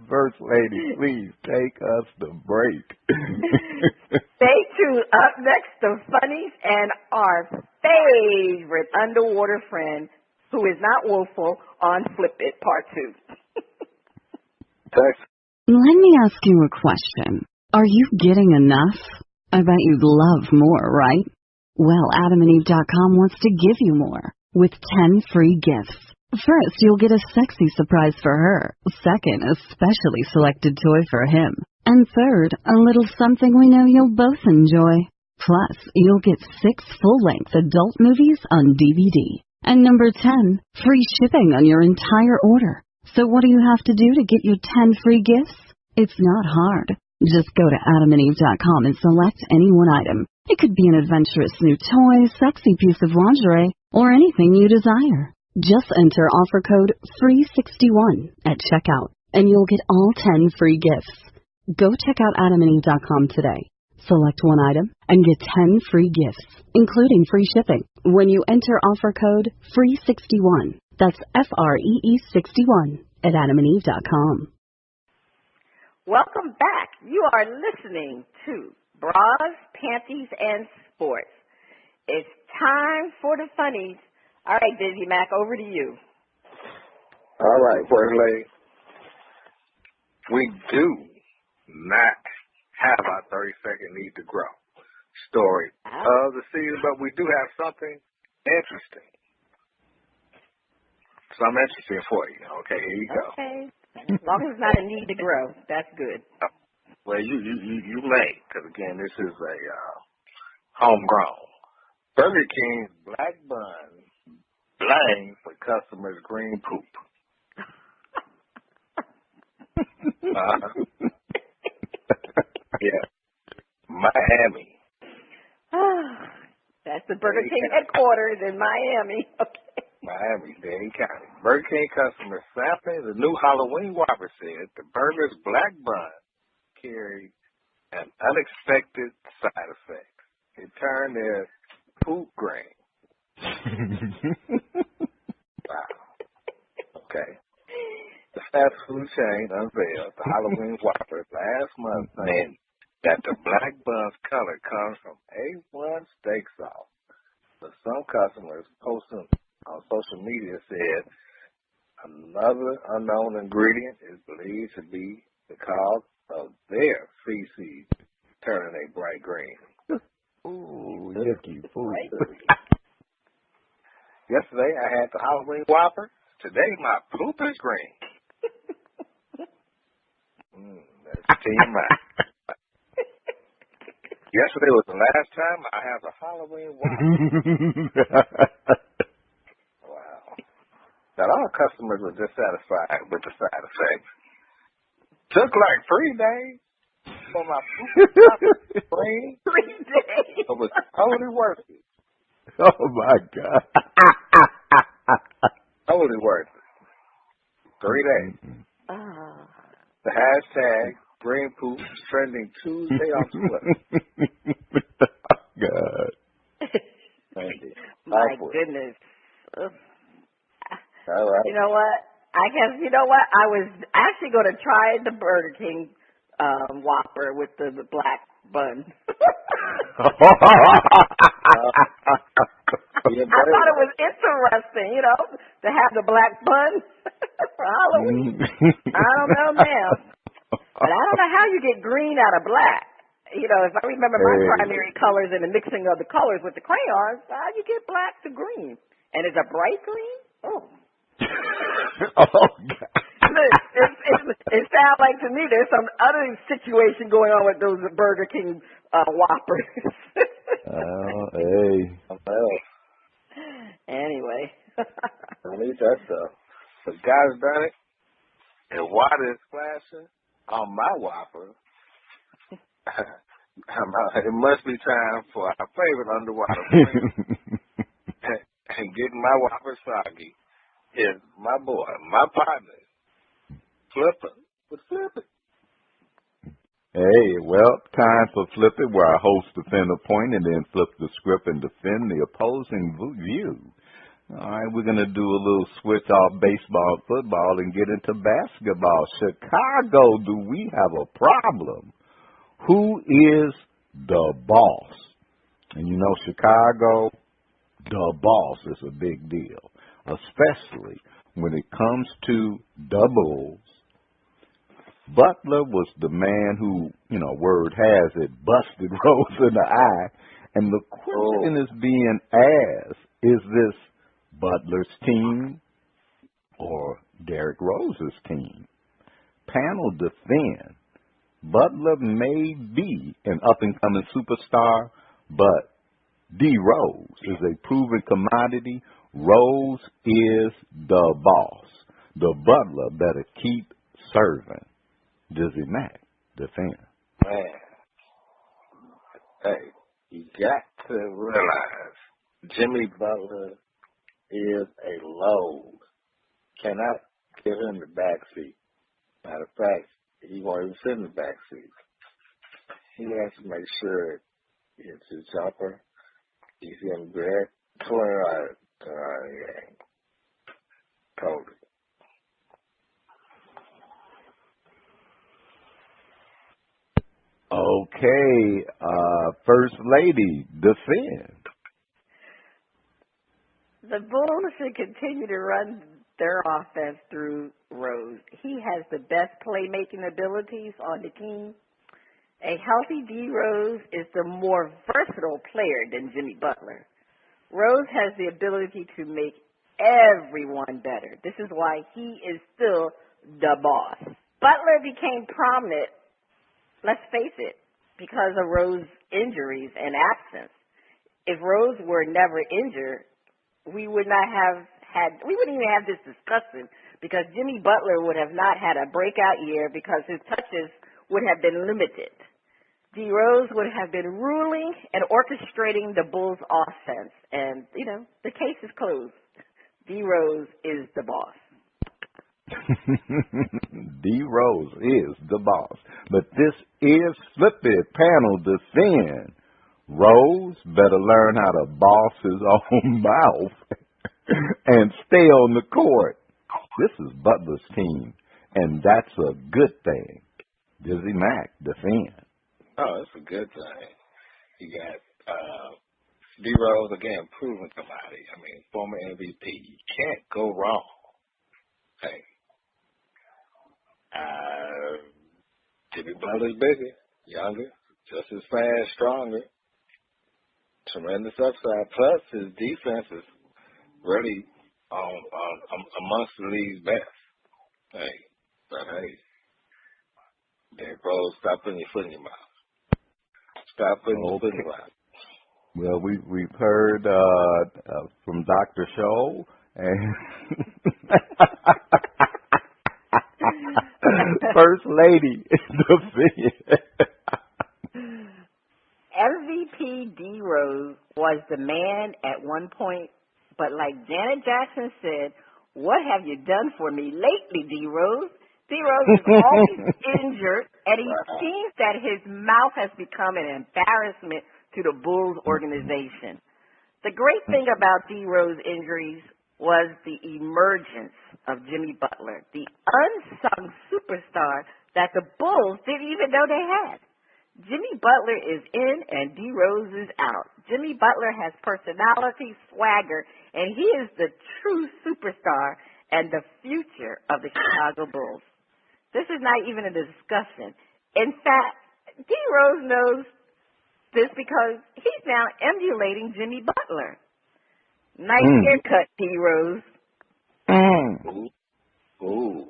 First Lady, please take us to break. Stay tuned. Up next, the funnies and our favorite underwater friend, who is not woeful, on Flip It Part 2. Thanks. Let me ask you a question. Are you getting enough? I bet you'd love more, right? Well, AdamandEve.com wants to give you more with 10 free gifts. First, you'll get a sexy surprise for her. Second, a specially selected toy for him. And third, a little something we know you'll both enjoy. Plus, you'll get 6 full-length adult movies on DVD. And number 10, free shipping on your entire order. So what do you have to do to get your 10 free gifts? It's not hard. Just go to adamandeve.com and select any one item. It could be an adventurous new toy, sexy piece of lingerie, or anything you desire. Just enter offer code FREE61 at checkout, and you'll get all 10 free gifts. Go check out adamandeve.com today. Select one item and get 10 free gifts, including free shipping, when you enter offer code FREE61. That's FREE61 at adamandeve.com. Welcome back. You are listening to Bras, Panties, and Sports. It's time for the funnies. All right, DizzieMac, over to you. All right, First Lady. We do not have our 30-second need to grow story of the season, but we do have something interesting. Something interesting for you. Okay, here you go. Okay. As long as it's not a need to grow, that's good. Well, you may, because again, this is a homegrown. Burger King's black bun blamed for customers' green poop. Yeah, Miami. That's the Burger King headquarters in Miami. Okay. Miami, Dade County. Burger King customers sampling the new Halloween Whopper said the burger's black bun carried an unexpected side effect. It turned their poop green. Wow. Okay. The fast food chain unveiled the Halloween Whopper last month, saying that the black bun's color comes from A1 steak sauce. But some customers posting on social media said another unknown ingredient is believed to be the cause of their feces turning a bright green. Ooh, yucky food. Yesterday I had the Halloween Whopper. Today my poop is green. That's TMI. Yesterday was the last time I had the Halloween Whopper. Wow. Now, all customers were dissatisfied with the side effects. Took like 3 days for my poop to green. 3 days. It was totally worth it. Oh, my God. Totally worth it. 3 days. The hashtag green poop trending Tuesday on Twitter. God. My goodness. All right. You know what? I was actually going to try the Burger King Whopper with the black bun. I thought it was interesting, to have the black bun for Halloween. I don't know now. But I don't know how you get green out of black. If I remember my primary colors and the mixing of the colors with the crayons, how you get black to green? And it's a bright green? Oh. Oh, God. It sounds like to me there's some other situation going on with those Burger King Whoppers. Oh, hey. Anyway. At least that's the guy's done it. And water is splashing on my Whopper. It must be time for our favorite underwater friend. And getting my Whopper soggy is my boy, my partner, Flipper. What's Flipper? Hey, well, time for Flip It, where our host defend a point and then flip the script and defend the opposing view. All right, we're going to do a little switch off baseball, football, and get into basketball. Chicago, do we have a problem? Who is the boss? And Chicago, the boss is a big deal, especially when it comes to doubles. Butler was the man who, word has it, busted Rose in the eye. And the question is being asked, is this Butler's team or Derrick Rose's team? Panel defend. Butler may be an up-and-coming superstar, but D. Rose is a proven commodity. Rose is the boss. The Butler better keep serving. DizzieMac, defend. Man, hey, you got to realize Jimmy Butler is a load. Cannot give him the back seat. Matter of fact, he won't even sit in the back seat. He has to make sure it's his jumper. He's in bed. 20 game. Cody. Okay, First Lady, defend. The Bulls should continue to run their offense through Rose. He has the best playmaking abilities on the team. A healthy D. Rose is the more versatile player than Jimmy Butler. Rose has the ability to make everyone better. This is why he is still the boss. Butler became prominent, let's face it, because of Rose's injuries and absence. If Rose were never injured, we wouldn't even have this discussion, because Jimmy Butler would have not had a breakout year because his touches would have been limited. D. Rose would have been ruling and orchestrating the Bulls' offense. And, the case is closed. D. Rose is the boss. D. Rose is the boss. But this is Flippy Panel Defend. Rose better learn how to boss his own mouth and stay on the court. This is Butler's team, and that's a good thing. DizzieMac, defend. Oh, it's a good thing. You got D. Rose, again, proving somebody. I mean, former MVP. You can't go wrong. Hey. Jimmy Butler's bigger, younger, just as fast, stronger. Tremendous upside. Plus, his defense is really amongst the league's best. Hey, but hey, Derrick Rose, stop putting your foot in your mouth. Stop putting your foot in your mouth. Well, we've heard from Dr. Show and First Lady. MVP D. Rose was the man at one point, but like Janet Jackson said, "What have you done for me lately, D. Rose?" D. Rose is always injured, and he seems that his mouth has become an embarrassment to the Bulls organization. The great thing about D. Rose's injuries was the emergence of Jimmy Butler, the unsung superstar that the Bulls didn't even know they had. Jimmy Butler is in and D. Rose is out. Jimmy Butler has personality, swagger, and he is the true superstar and the future of the Chicago Bulls. This is not even a discussion. In fact, D. Rose knows this because he's now emulating Jimmy Butler. Nice haircut, D. Rose. Ooh.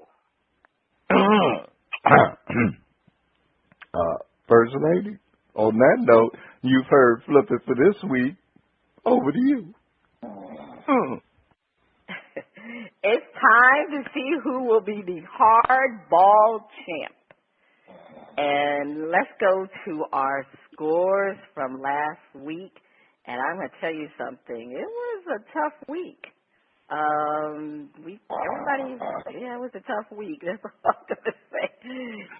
First Lady, on that note, you've heard Flippy for this week. Over to you. It's time to see who will be the hardball champ. And let's go to our scores from last week. And I'm going to tell you something. It was a tough week. It was a tough week. That's all I'm going to say.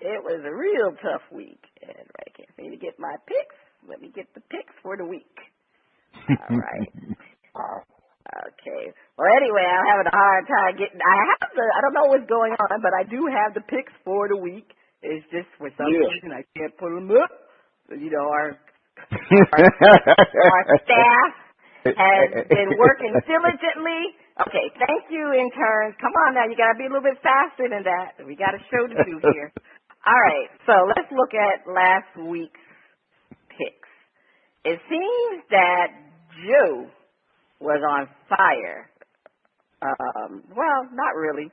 It was a real tough week. And I can't seem to get my picks. Let me get the picks for the week. All right. Okay. Well, anyway, I'm having a hard time getting. I don't know what's going on, but I do have the picks for the week. It's just for some reason I can't pull them up. Our staff has been working diligently. Okay, thank you, interns. Come on now, you got to be a little bit faster than that. We got a show to do here. All right, so let's look at last week's picks. It seems that Joe was on fire. Well, not really.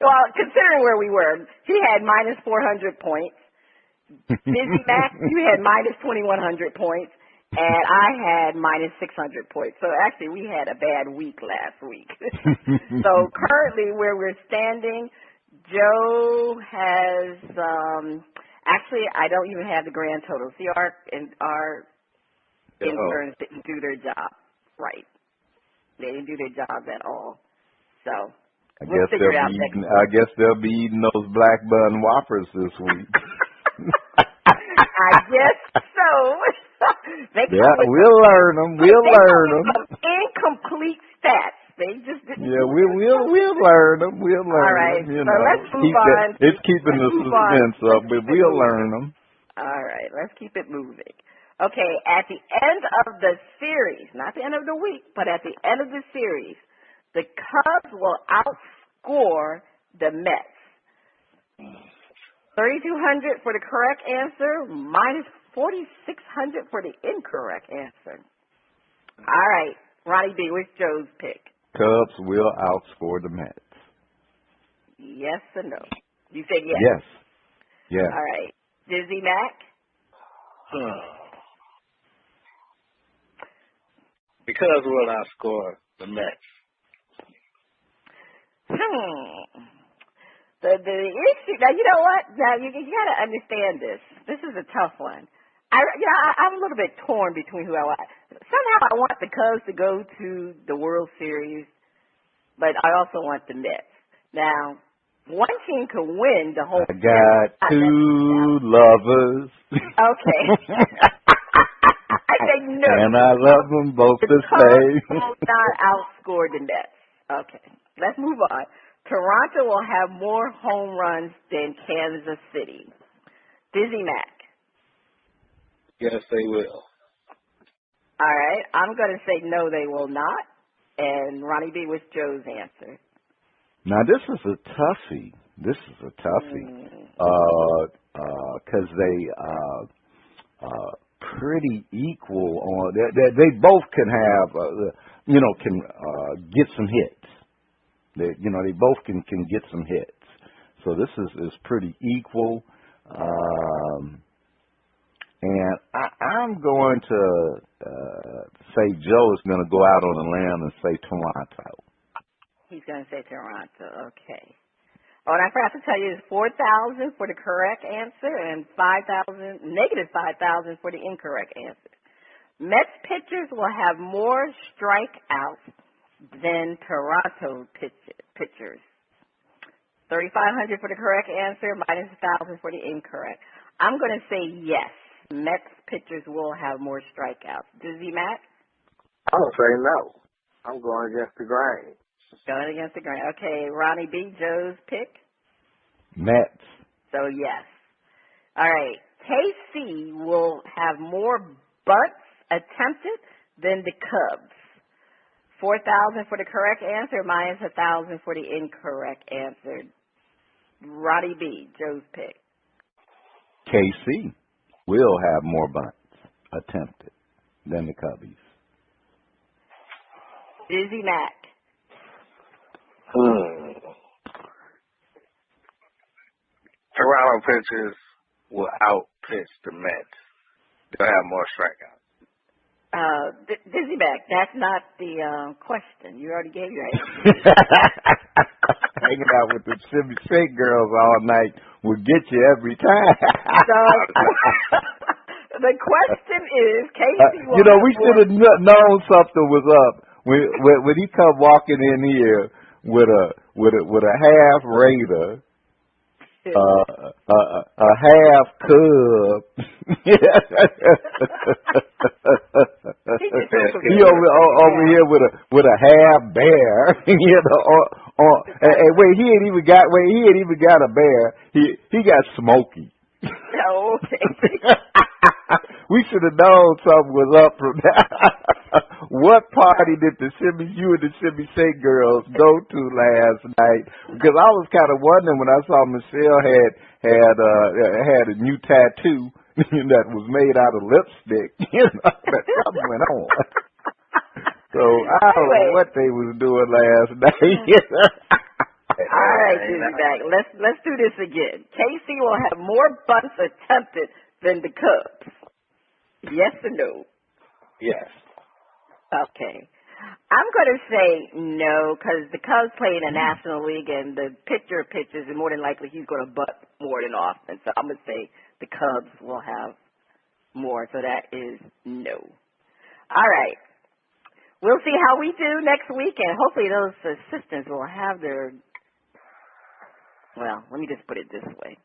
Well, considering where we were, he had minus 400 points. DizzieMac, you had minus 2,100 points, and I had minus 600 points. So actually, we had a bad week last week. So currently, where we're standing, Joe has Actually, I don't even have the grand total. See, our interns didn't do their job right. They didn't do their job at all. So we'll figure it out next week. I guess they'll be eating those black bun whoppers this week. I guess so. We'll learn them. We'll learn them. Incomplete stats. They just didn't. Yeah, we'll learn them. We'll learn them. All right. You so know, let's move on. It's keeping the suspense up, but we'll learn them. All right. Let's keep it moving. Okay. At the end of the series, not the end of the week, but at the end of the series, the Cubs will outscore the Mets. 3,200 for the correct answer, minus 4,600 for the incorrect answer. All right. Ronnie B., what's Joe's pick? Cubs will outscore the Mets. Yes or no? You said yes. Yes. Yeah. All right. DizzieMac? Because we'll outscore the Mets. The issue, now you know what? Now you got to understand this. This is a tough one. I'm a little bit torn between who I want. Somehow I want the Cubs to go to the World Series, but I also want the Mets. Now, one team could win the whole. I got two lovers. Okay. I say no. And I love them both the Cubs same. will not outscore the Mets. Okay, let's move on. Toronto will have more home runs than Kansas City. DizzieMac. Yes, they will. All right. I'm going to say no, they will not. And Ronnie B., what's Joe's answer? Now, this is a toughie. Because they pretty equal on. They both can have, can get some hits. They both can get some hits. So this is pretty equal. And I'm going to say Joe is going to go out on a limb and say Toronto. He's going to say Toronto. Okay. Oh, and I forgot to tell you, it's 4,000 for the correct answer and negative 5,000 for the incorrect answer. Mets pitchers will have more strikeouts than Toronto pitchers. 3,500 for the correct answer, minus 1,000 for the incorrect. I'm going to say yes. Mets pitchers will have more strikeouts. DizzieMac? I'm going to say no. I'm going against the grain. Going against the grain. Okay, Ronnie B., Joe's pick? Mets. So yes. All right. KC will have more bunts attempted than the Cubs. 4,000 for the correct answer, minus 1,000 for the incorrect answer. Ronnie B., Joe's pick. KC will have more bunts attempted than the Cubbies. DizzieMac. Toronto pitchers will outpitch the Mets. They'll have more strikeouts. DizzieMac, that's not the question. You already gave your answer. Hanging out with the CCXVIII girls all night will get you every time. So, the question is, Casey we should have known something was up when he come walking in here with a half Raider, a half Cub. He over here with a half bear, and wait, he ain't even got a bear. He got Smokey. Oh, okay. We should have known something was up from that. What party did you and the CCXVIII girls go to last night? Because I was kind of wondering when I saw Michelle had a new tattoo that was made out of lipstick. That something went on. So I don't know what they was doing last night. All right, DizzieMac, let's do this again. KC will have more bunts attempted than the Cubs. Yes or no? Yes. Okay. I'm going to say no because the Cubs play in the National League and the pitcher pitches and more than likely he's going to butt more than often. So I'm going to say the Cubs will have more. So that is no. All right. We'll see how we do next week, and hopefully those assistants will have their, well, let me just put it this way.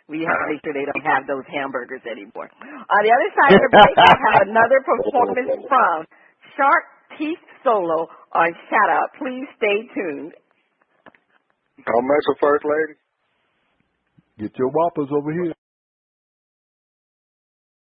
We have to make sure they don't have those hamburgers anymore. On the other side of the break, we have another performance from Shark Teeth Solo on Shout Out. Please stay tuned. Don't mess with First Lady. Get your whoppers over here.